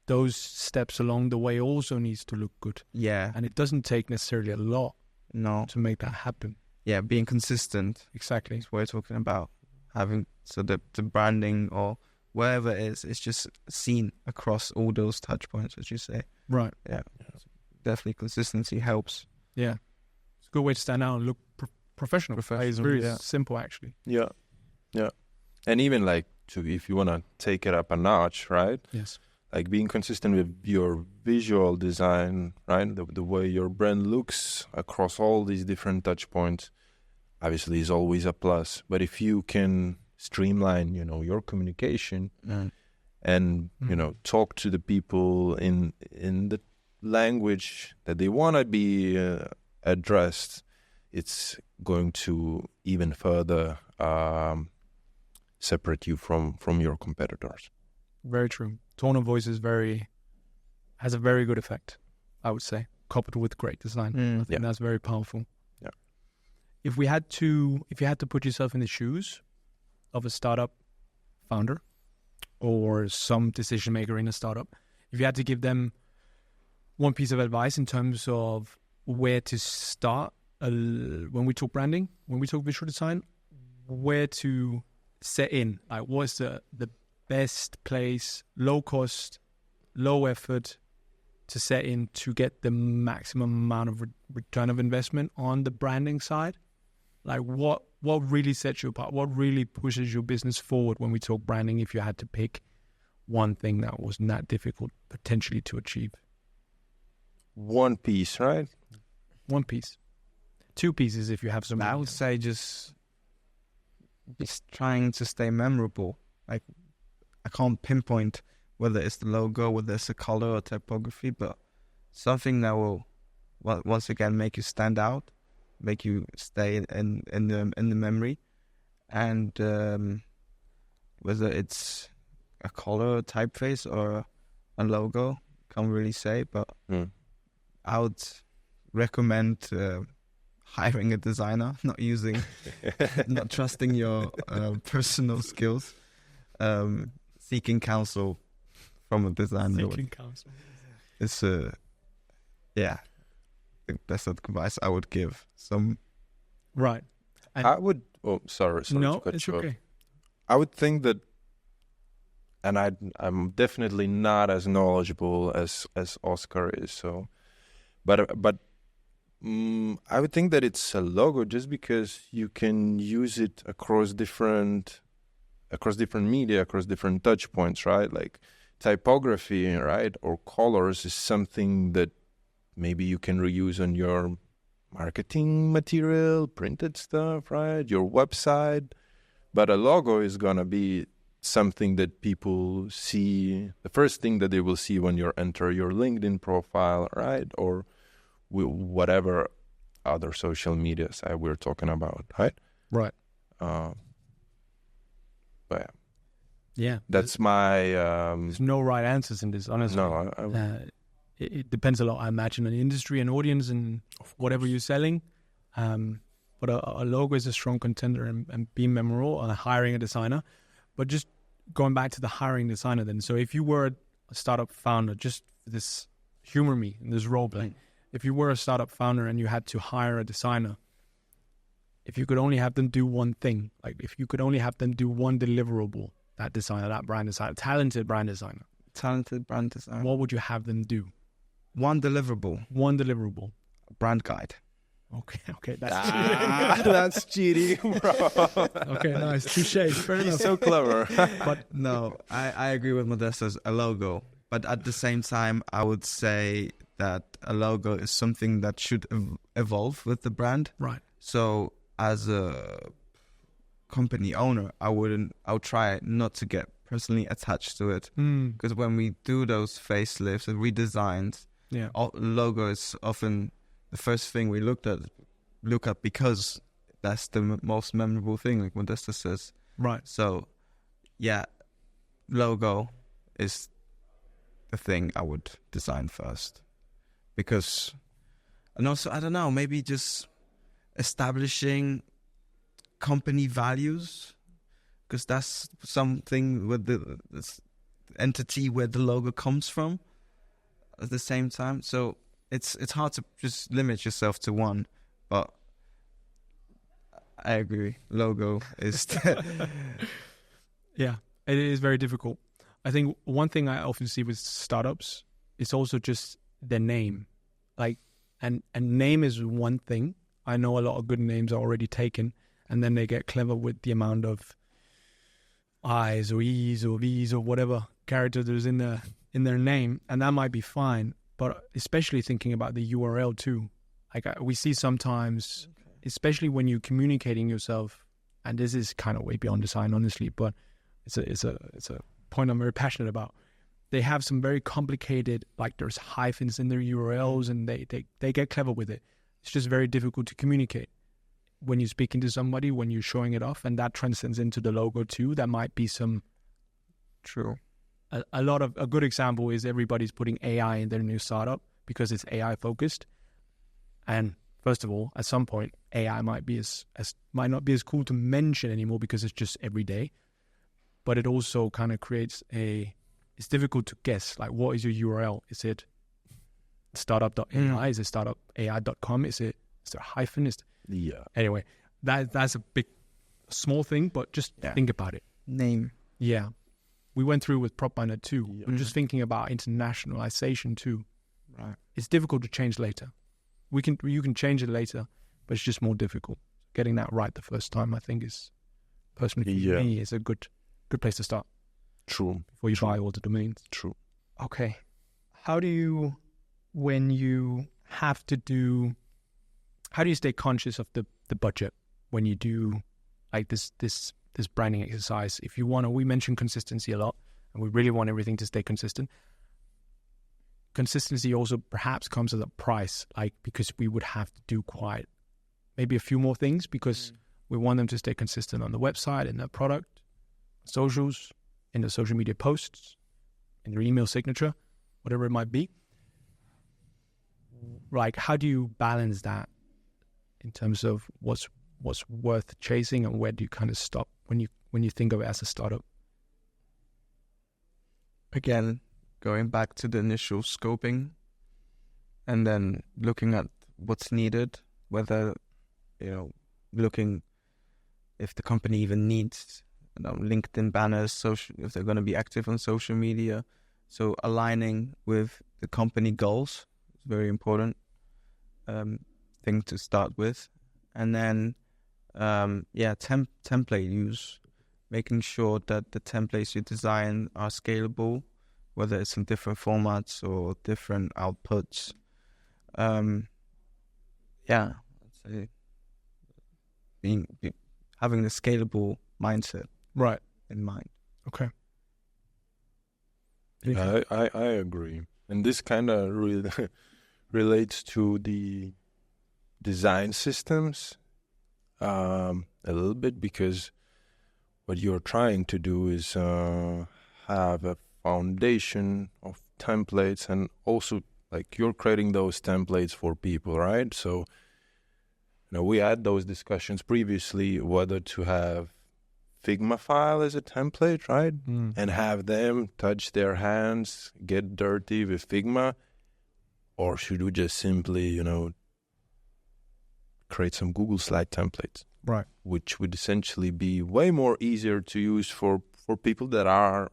Those steps along the way also needs to look good. Yeah. And it doesn't take necessarily a lot No. to make that happen. Yeah, being consistent. Exactly. That's what we're talking about. Having so the branding or wherever it is, it's just seen across all those touch points, as you say. Right. Yeah. Definitely consistency helps. Yeah. It's a good way to stand out and look professional. It's very simple, actually. yeah. And even like if you want to take it up a notch, right? Yes. Like being consistent with your visual design, right? The way your brand looks across all these different touch points, obviously is always a plus. But if you can streamline, your communication and, talk to the people in the language that they want to be addressed, it's going to even further separate you from your competitors. Very true. Tone of voice has a very good effect, I would say, coupled with great design. I think that's very powerful. Yeah. If you had to put yourself in the shoes of a startup founder or some decision maker in a startup, if you had to give them one piece of advice in terms of where to start, when we talk branding, when we talk visual design, where to set in, like what's the best place, low cost, low effort to set in to get the maximum amount of return of investment on the branding side? Like what really sets you apart? What really pushes your business forward when we talk branding, if you had to pick one thing that wasn't that difficult potentially to achieve? One piece, right? One piece. Two pieces if you have some. I would say just trying to stay memorable. Like, I can't pinpoint whether it's the logo, whether it's a color or typography, but something that will, once again, make you stand out, make you stay in the memory, and whether it's a color, a typeface, or a logo, can't really say, but I would recommend hiring a designer, not trusting your personal skills. Seeking counsel from a designer. Seeking counsel. It's the best advice I would give. Right. And I would. Oh, sorry. No, to cut it's you off. okay. I would think that, and I'm definitely not as knowledgeable as Oskar is. So, but I would think that it's a logo just because you can use it across different media, across different touch points, right? Like typography, right? Or colors is something that maybe you can reuse on your marketing material, printed stuff, right? Your website. But a logo is going to be something that people see, the first thing that they will see when you enter your LinkedIn profile, right? Or whatever other social medias we're talking about, right? Right. But yeah, that's my. There's no right answers in this, honestly. No, it depends a lot, I imagine, on the industry and audience and whatever you're selling. But a logo is a strong contender and being memorable and hiring a designer. But just going back to the hiring designer then. So if you were a startup founder, just this humor me in this role play. If you were a startup founder and you had to hire a designer, if you could only have them do one thing, like if you could only have them do one deliverable, that designer, that brand designer, talented brand designer, what would you have them do? One deliverable. Brand guide. Okay, that's That's cheating, bro. okay, nice, touche, fair enough. So clever. But no, I agree with Modestas, a logo. But at the same time, I would say that a logo is something that should evolve with the brand. Right. So as a company owner, I'll try not to get personally attached to it. Because when we do those facelifts and redesigns, logo is often the first thing we look at because that's the most memorable thing, like Modesta says. Right. So, yeah, logo is the thing I would design first. Because, and also, I don't know, maybe just establishing company values, because that's something with the entity where the logo comes from at the same time. So it's hard to just limit yourself to one, but I agree. Logo is yeah, it is very difficult. I think one thing I often see with startups is also just the name. Like, and name is one thing. I know a lot of good names are already taken, and then they get clever with the amount of I's or E's or V's or whatever character there's in their name, and that might be fine. But especially thinking about the URL too, like we see sometimes, especially when you're communicating yourself, and this is kind of way beyond design, honestly, but it's a point I'm very passionate about. They have some very complicated, like there's hyphens in their URLs, and they get clever with it. It's just very difficult to communicate when you're speaking to somebody, when you're showing it off, and that transcends into the logo too. That might be some true. A good example is everybody's putting AI in their new startup because it's AI focused. And first of all, at some point, AI might not be as cool to mention anymore because it's just every day. But it also kind of creates it's difficult to guess, like, what is your URL? Is it startup.ai? Is it startupai.com? Is there a hyphen? Yeah. Anyway, that's a small thing, but just think about it. Name. Yeah. We went through with PropMiner too. Yeah. We're just thinking about internationalization too. Right. It's difficult to change later. You can change it later, but it's just more difficult. Getting that right the first time, I think, is personally for me is a good place to start. True. Before you buy all the domains. True. Okay. How do you stay conscious of the budget when you do like this branding exercise? If you want to, we mention consistency a lot, and we really want everything to stay consistent. Consistency also perhaps comes at a price, like, because we would have to do quite maybe a few more things because we want them to stay consistent on the website, in the product, socials, in the social media posts, in their email signature, whatever it might be. Like, how do you balance that in terms of what's worth chasing, and where do you kind of stop when you think of it as a startup? Again, going back to the initial scoping, and then looking at what's needed, whether, looking if the company even needs LinkedIn banners, if they're going to be active on social media. So aligning with the company goals is very important thing to start with. And then, template use, making sure that the templates you design are scalable, whether it's in different formats or different outputs. I'd say having the scalable mindset in mind. Okay. I agree. And this kind of relates to the design systems a little bit, because what you're trying to do is have a foundation of templates, and also like you're creating those templates for people, right? So we had those discussions previously whether to have Figma file as a template, right? And have them touch their hands, get dirty with Figma, or should we just simply, create some Google slide templates, Right. which would essentially be way more easier to use for people that are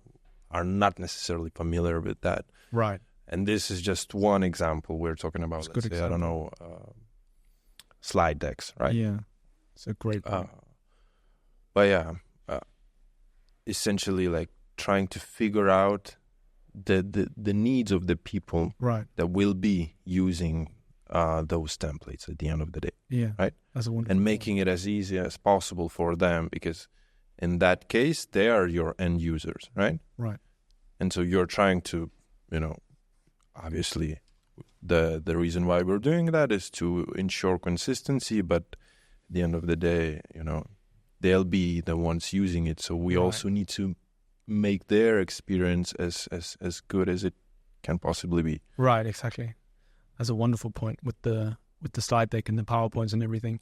not necessarily familiar with that. Right. And this is just one example. We're talking about, It's a let's good say, I don't know, slide decks, right? Yeah. It's a great point. But yeah, essentially like trying to figure out the needs of the people Right. that will be using those templates at the end of the day. Yeah. Right. That's a wonderful And point. making it as easy as possible for them, because in that case, they are your end users, right? Right. And so you're trying to, obviously the reason why we're doing that is to ensure consistency, but at the end of the day, they'll be the ones using it. So we Right. also need to make their experience as good as it can possibly be. Right, exactly. That's a wonderful point with the slide deck and the PowerPoints and everything.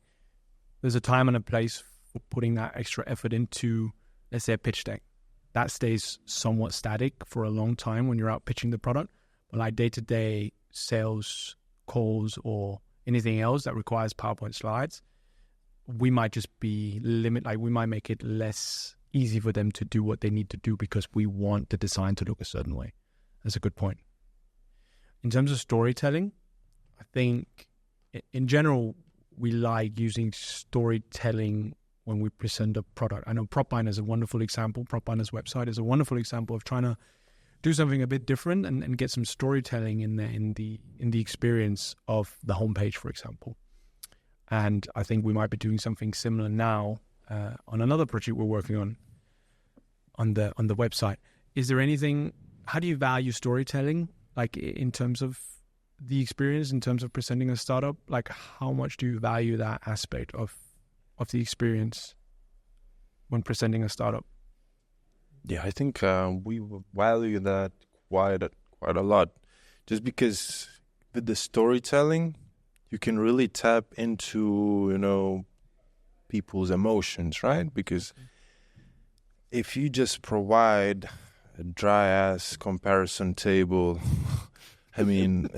There's a time and a place for putting that extra effort into, let's say, a pitch deck. That stays somewhat static for a long time when you're out pitching the product. But like day-to-day sales calls or anything else that requires PowerPoint slides, we might just be we might make it less easy for them to do what they need to do because we want the design to look a certain way. That's a good point. In terms of storytelling, I think in general, we like using storytelling when we present a product. I know PropBinder is a wonderful example. PropBinder's website is a wonderful example of trying to do something a bit different and get some storytelling in there in the experience of the homepage, for example. And I think we might be doing something similar now on another project we're working on the website. Is there anything? How do you value storytelling, like in terms of the experience, in terms of presenting a startup? Like, how much do you value that aspect of the experience when presenting a startup? Yeah, I think we value that quite a lot, just because with the storytelling, you can really tap into, people's emotions, right? Because if you just provide a dry-ass comparison table, I mean,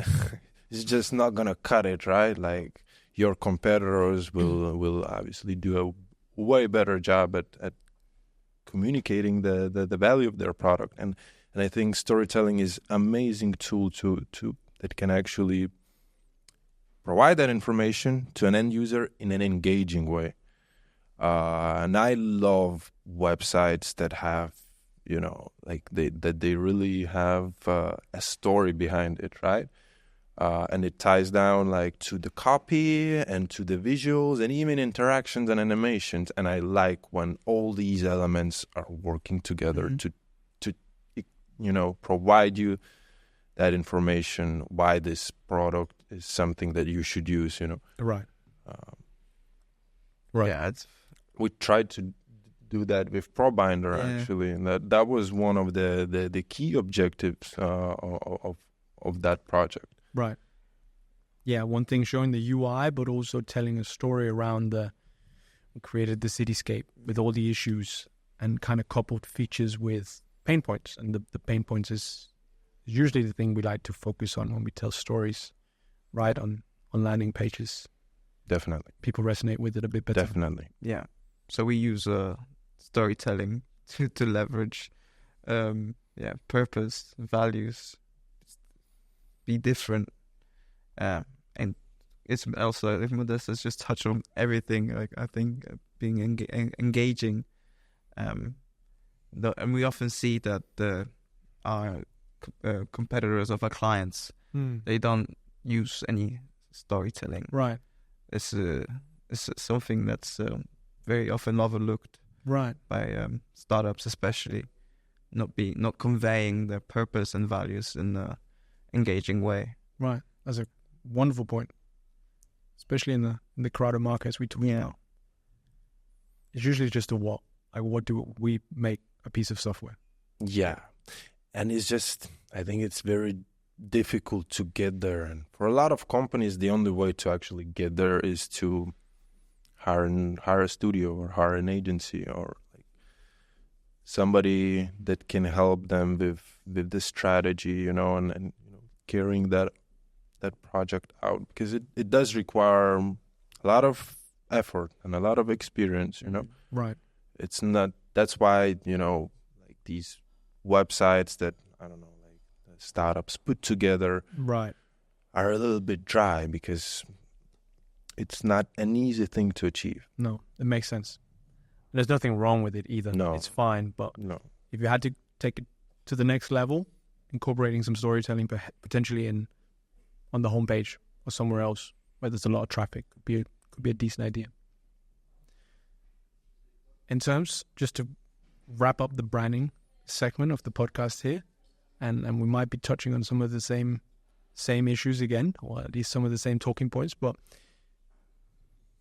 it's just not going to cut it, right? Like, your competitors will obviously do a way better job at communicating the value of their product. And I think storytelling is an amazing tool to that can actually provide that information to an end user in an engaging way. And I love websites that have, they really have a story behind it, right? And it ties down like to the copy and to the visuals and even interactions and animations. And I like when all these elements are working together to provide you that information, why this product is something that you should use, Right. Right. Yeah, we tried to do that with ProBinder, actually, and that was one of the key objectives of that project. Right. Yeah, one thing showing the UI, but also telling a story around we created the cityscape with all the issues and kind of coupled features with pain points. And the pain points is usually the thing we like to focus on when we tell stories, right, on landing pages. Definitely. People resonate with it a bit better. Definitely. yeah. So we use storytelling to leverage, purpose, values, be different, and it's also, if Modestas just touch on everything, like I think being engaging, and we often see that our competitors of our clients, they don't use any storytelling. Right. It's something that's very often overlooked, right, by startups, especially not conveying their purpose and values in an engaging way. Right. That's a wonderful point, especially in the crowded markets we talk about. It's usually just a what. Like, what do we make a piece of software? Yeah, and it's just, I think it's very difficult to get there, and for a lot of companies, the only way to actually get there is to hire a studio or hire an agency or like somebody that can help them with the strategy, and carrying that project out, because it does require a lot of effort and a lot of experience, you know. Right. It's not, that's why, you know, like these websites that, I don't know, like the startups put together Right. are a little bit dry because it's not an easy thing to achieve. No, it makes sense. There's nothing wrong with it either. No. It's fine. But No. if you had to take it to the next level, incorporating some storytelling potentially on the homepage or somewhere else where there's a lot of traffic, could be a decent idea. In terms, just to wrap up the branding segment of the podcast here, and we might be touching on some of the same issues again, or at least some of the same talking points, but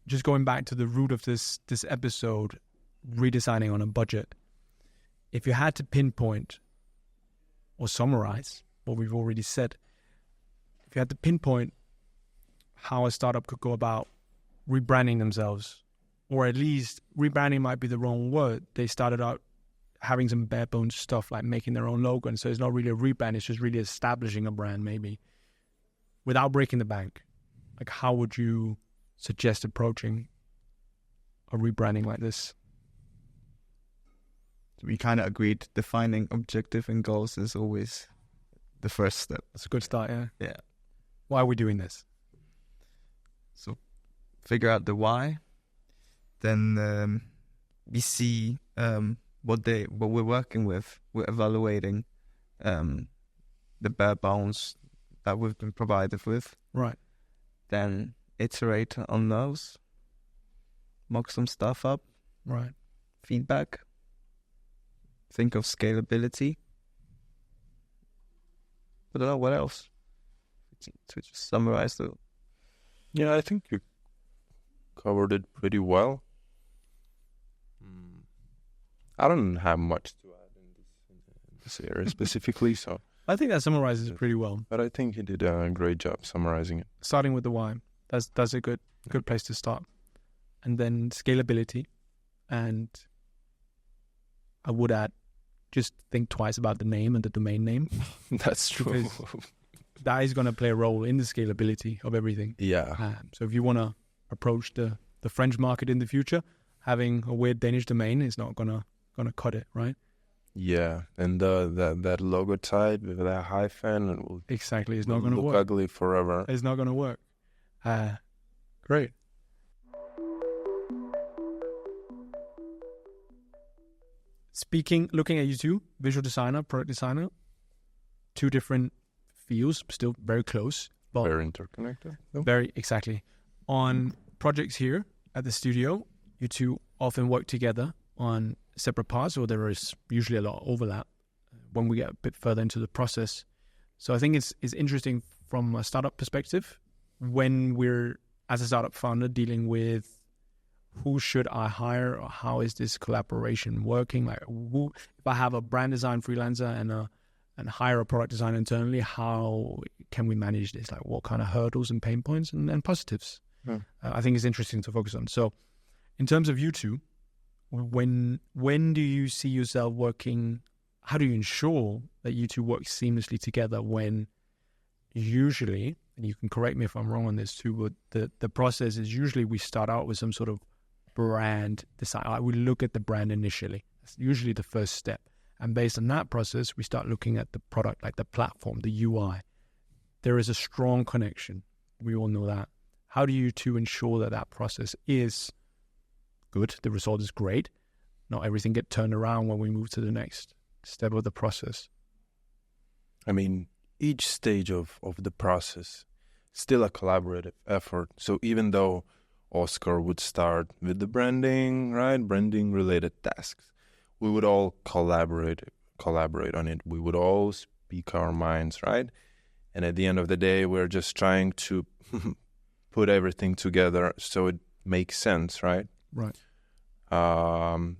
just going back to the root of this episode, redesigning on a budget. If you had to pinpoint or summarize what we've already said, if you had to pinpoint how a startup could go about rebranding themselves, or at least rebranding might be the wrong word. They started out having some bare bones stuff like making their own logo, and so it's not really a rebrand, it's just really establishing a brand maybe without breaking the bank. Like, how would you suggest approaching a rebranding like this? We kind of agreed defining objective and goals is always the first step. That's a good start, yeah. Yeah. Why are we doing this? So figure out the why. Then we see what we're working with. We're evaluating the bare bones that we've been provided with. Right. Then iterate on those. Mock some stuff up. Right. Feedback. Think of scalability. I don't know what else. To just summarize the. Yeah, I think you covered it pretty well. I don't have much to add in this area specifically, so. I think that summarizes it pretty well. But I think you did a great job summarizing it. Starting with the why, that's a good place to start, and then scalability, and I would add, just think twice about the name and the domain name. That's true. Because that is going to play a role in the scalability of everything. Yeah. So if you want to approach the French market in the future, having a weird Danish domain is not gonna cut it, right? Yeah, and that logo type with that hyphen, it will exactly, it's not going to look work. ugly forever. It's not going to work. Great. Looking at you two, visual designer, product designer, two different fields, still very close, but very interconnected. Very exactly. On projects here at the studio, you two often work together on separate parts, or there is usually a lot of overlap when we get a bit further into the process. So I think it's interesting from a startup perspective when we're, as a startup founder, dealing with who should I hire, or how is this collaboration working? Like, if I have a brand design freelancer and hire a product designer internally, how can we manage this? Like, what kind of hurdles and pain points and positives? I think it's interesting to focus on. So in terms of you two, when do you see yourself working? How do you ensure that you two work seamlessly together when usually, and you can correct me if I'm wrong on this too, but the process is usually we start out with some sort of brand design. We look at the brand initially. That's usually the first step. And based on that process, we start looking at the product, like the platform, the UI. There is a strong connection. We all know that. How do you two ensure that that process is good, the result is great, not everything get turned around when we move to the next step of the process? I mean, each stage of the process still a collaborative effort. So even though Oskar would start with the branding, right, branding related tasks, we would all collaborate on it. We would all speak our minds, right? And at the end of the day, we're just trying to put everything together so it makes sense, right? Right. So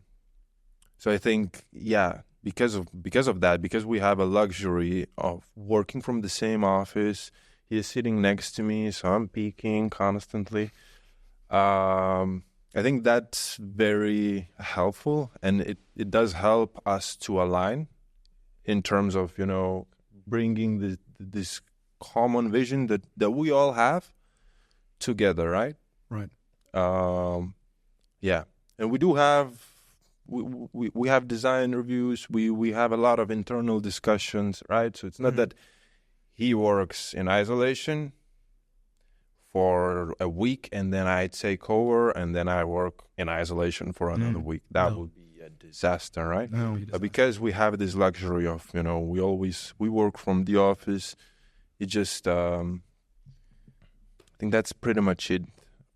I think, yeah, because of that, because we have a luxury of working from the same office, he is sitting next to me, so I'm peeking constantly. I think that's very helpful, and it does help us to align in terms of, you know, bringing this common vision that we all have together, right? Right. Yeah, and we do have we have design reviews. We have a lot of internal discussions, right? So it's not that he works in isolation for a week and then I take over and then I work in isolation for another week. That would be a disaster, right? No, But because we have this luxury of, we work from the office, it just, I think that's pretty much it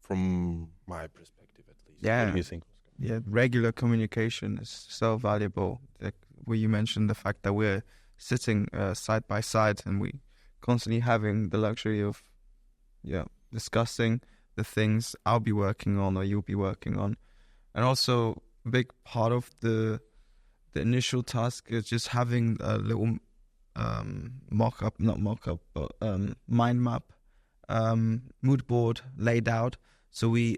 from my perspective, at least. Yeah. What do you think? Yeah, regular communication is so valuable. Like where you mentioned the fact that we're sitting side by side and we constantly having the luxury of, discussing the things I'll be working on or you'll be working on. And also a big part of the initial task is just having a little mind map, mood board laid out. So we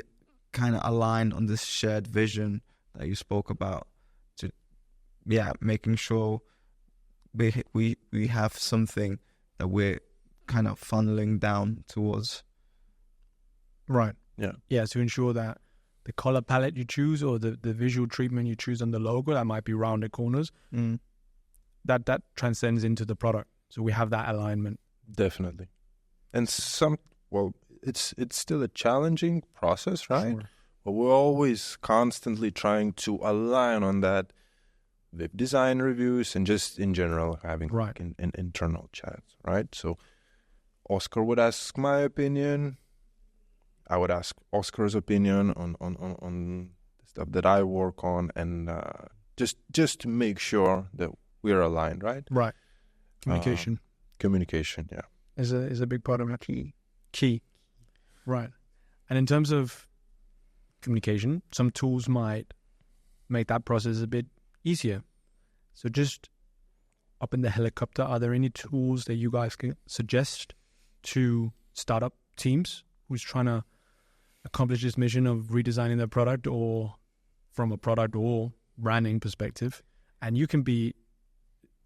kind of align on this shared vision that you spoke about to, making sure we have something that we're kind of funneling down towards. Right. Yeah. Yeah, to ensure that the color palette you choose or the visual treatment you choose on the logo, that might be rounded corners, that transcends into the product. So we have that alignment. Definitely. And it's still a challenging process, right? Sure. But we're always constantly trying to align on that with design reviews and just in general having an internal chats, right? So Oskar would ask my opinion. I would ask Oskar's opinion on the stuff that I work on, and just to make sure that we're aligned, right? Right. Communication. Communication, yeah. Is a big part of it. Key. Right. And in terms of communication, some tools might make that process a bit easier. So just up in the helicopter, are there any tools that you guys can suggest to startup teams who's trying to accomplish this mission of redesigning their product, or from a product or branding perspective? And you can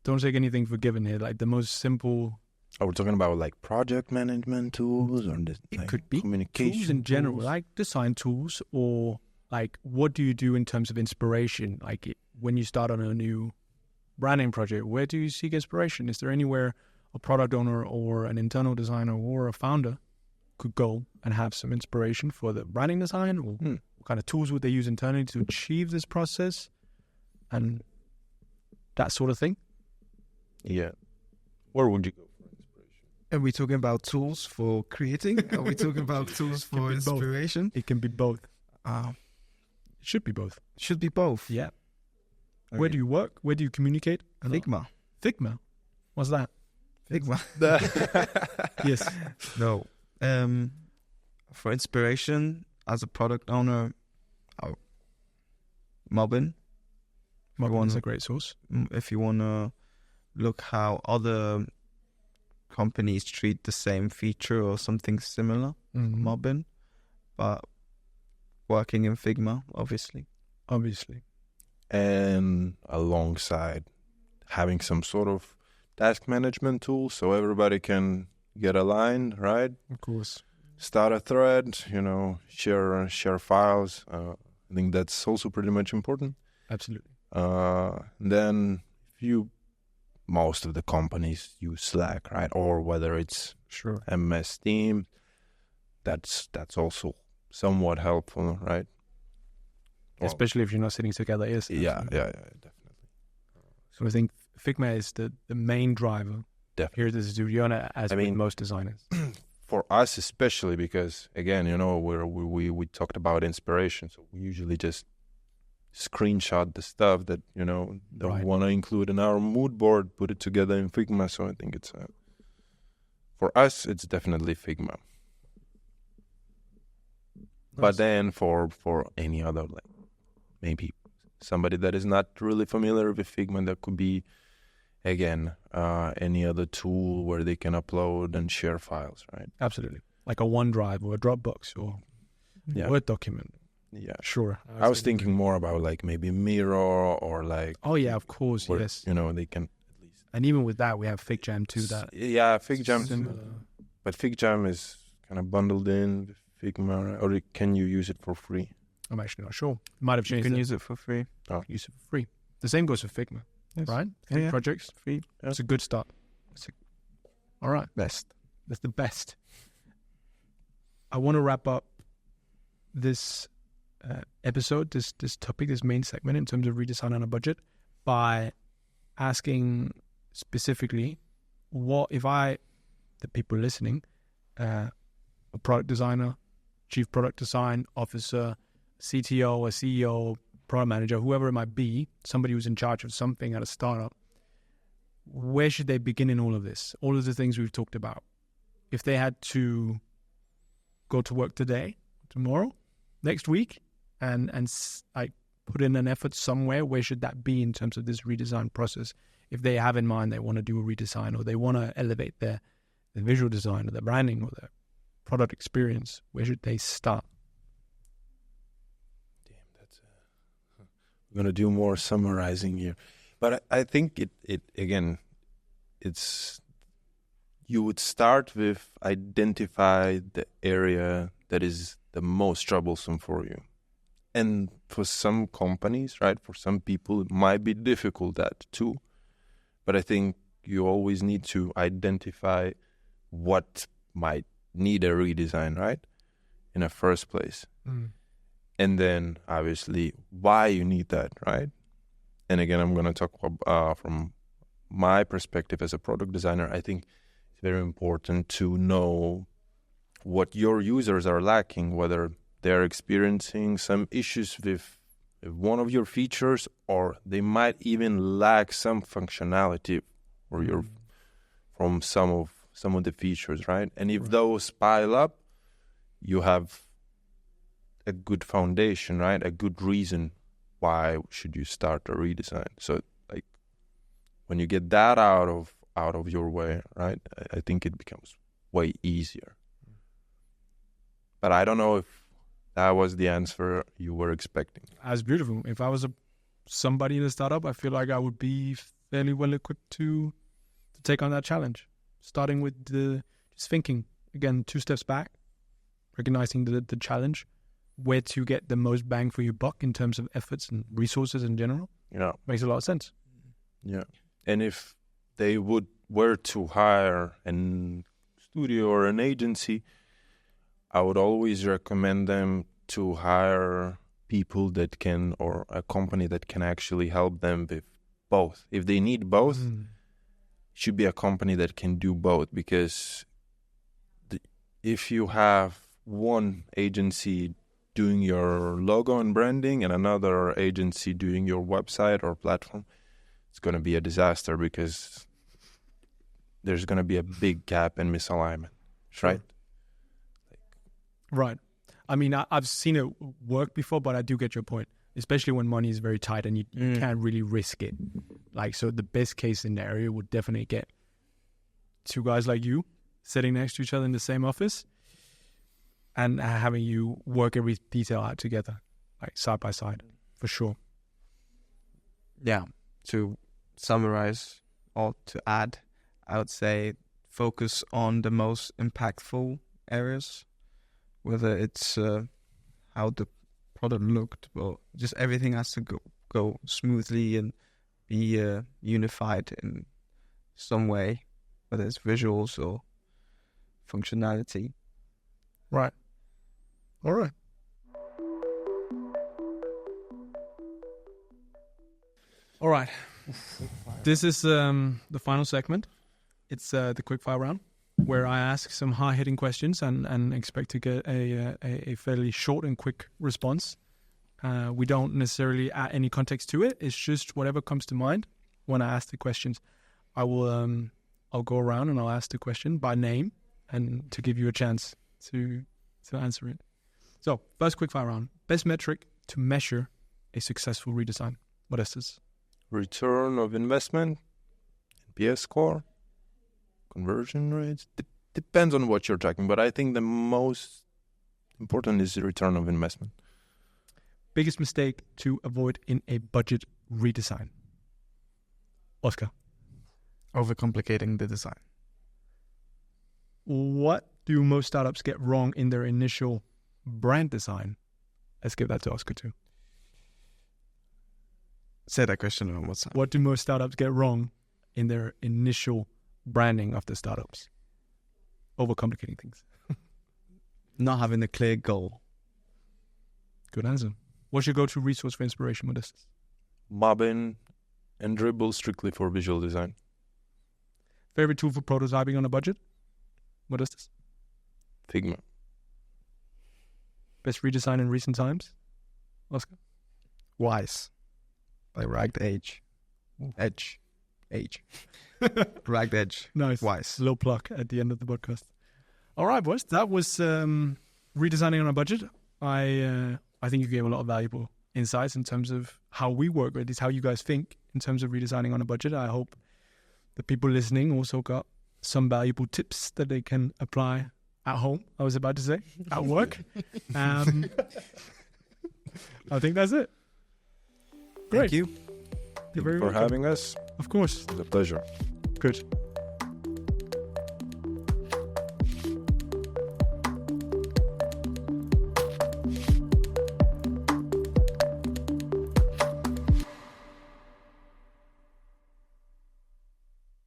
don't take anything for given here, like the most simple. Are we talking about like project management tools or It could be communication tools in general, tools? like design tools, or like what do you do in terms of inspiration? Like when you start on a new branding project, where do you seek inspiration? Is there anywhere a product owner or an internal designer or a founder could go and have some inspiration for the branding design? Or what kind of tools would they use internally to achieve this process and that sort of thing? Yeah. Where would you go for inspiration? Are we talking about tools for creating? Are we talking about tools for inspiration? It can be both. It should be both. Should be both. Yeah. Okay. Where do you work? Where do you communicate? Figma. Figma? What's that? Figma. Yes. No. For inspiration, as a product owner, Mobbin. Mobbin is a great source. If you want to look how other companies treat the same feature or something similar, Mobbin, but working in Figma, obviously. And alongside having some sort of task management tool so everybody can get aligned, right? Of course. Start a thread, share files. I think that's also pretty much important. Absolutely. Then most of the companies use Slack, right? Or whether it's MS Teams, that's also somewhat helpful, right? Especially if you're not sitting together, yes. Yeah, definitely. So I think Figma is the main driver here at the studio, and with most designers. For us especially, because again, we talked about inspiration, so we usually just screenshot the stuff that we want to include in our mood board, put it together in Figma. So I think it's for us, it's definitely Figma. Nice. But then for any other, maybe somebody that is not really familiar with Figma, that could be again any other tool where they can upload and share files, right? Absolutely, like a OneDrive or a Dropbox or Word document. Yeah, sure. I was thinking more about like maybe Miro or like. Oh yeah, of course, where, yes. They can at least. And even with that, we have FigJam too. FigJam. But FigJam is kind of bundled in with Figma, or can you use it for free? I'm actually not sure. Might have You changed can it. use it for free. Use it for free. The same goes for Figma, Yes. right? Yeah. Projects. Free. Yeah. It's a good start. All right. Best. That's the best. I want to wrap up this episode, this topic, this main segment in terms of redesign on a budget by asking specifically, what if the people listening, a product designer, chief product design officer, CTO, a CEO, product manager, whoever it might be, somebody who's in charge of something at a startup, where should they begin in all of this? All of the things we've talked about. If they had to go to work today, tomorrow, next week, and put in an effort somewhere, where should that be in terms of this redesign process? If they have in mind they want to do a redesign, or they want to elevate their visual design or their branding or their product experience, where should they start? We're gonna do more summarizing here, but I think it again, it's you would start with identify the area that is the most troublesome for you, and for some companies, right, for some people it might be difficult that too, but I think you always need to identify what might need a redesign, right, in the first place. And then, obviously, why you need that, right? And again, I'm going to talk from my perspective as a product designer. I think it's very important to know what your users are lacking, whether they're experiencing some issues with one of your features, or they might even lack some functionality or from some of the features, right? And if those pile up, you have a good foundation, right? A good reason why should you start a redesign. So, like, when you get that out of your way, right? I think it becomes way easier. But I don't know if that was the answer you were expecting. That's beautiful. If I was somebody in a startup, I feel like I would be fairly well equipped to take on that challenge. Starting with just thinking again, 2 steps back, recognizing the challenge, where to get the most bang for your buck in terms of efforts and resources in general. Yeah, makes a lot of sense. Yeah, and if they were to hire an studio or an agency, I would always recommend them to hire people that can, or a company that can actually help them with both. If they need both, it should be a company that can do both, because if you have one agency doing your logo and branding and another agency doing your website or platform, it's going to be a disaster, because there's going to be a big gap and misalignment, right? Right. I mean, I've seen it work before, but I do get your point, especially when money is very tight and you can't really risk it. Like, so the best case scenario would definitely get 2 guys like you sitting next to each other in the same office and having you work every detail out together, like side by side, for sure. Yeah. To summarize or to add, I would say focus on the most impactful areas, whether it's how the product looked, or just everything has to go smoothly and be unified in some way, whether it's visuals or functionality. Right. All right. All right. This is the final segment. It's the quickfire round, where I ask some hard-hitting questions and expect to get a fairly short and quick response. We don't necessarily add any context to it. It's just whatever comes to mind when I ask the questions. I'll go around and I'll ask the question by name and to give you a chance to answer it. So, first quickfire round. Best metric to measure a successful redesign. Modestas? Return of investment, NPS score, conversion rates. Depends on what you're tracking, but I think the most important is the return of investment. Biggest mistake to avoid in a budget redesign? Oskar? Overcomplicating the design. What do most startups get wrong in their initial brand design? Let's give that to Oskar too. Say that question on what's What do most startups get wrong in their initial branding of the startups? Overcomplicating things. not having a clear goal. Good answer. What's your go-to resource for inspiration, Modestas? Mobbin and Dribble strictly for visual design. Favorite tool for prototyping on a budget? Modestas. Figma. Best redesign in recent times? Oskar. Wise. By Ragged Edge. Edge. Ragged Edge. Nice. Wise. Little plug at the end of the podcast. All right, boys. That was redesigning on a budget. I think you gave a lot of valuable insights in terms of how we work, or at least how you guys think in terms of redesigning on a budget. I hope the people listening also got some valuable tips that they can apply at home. I was about to say at work. I think that's it. Great. Thank you. You're very for welcome. having us. Of course. It's a pleasure. Good.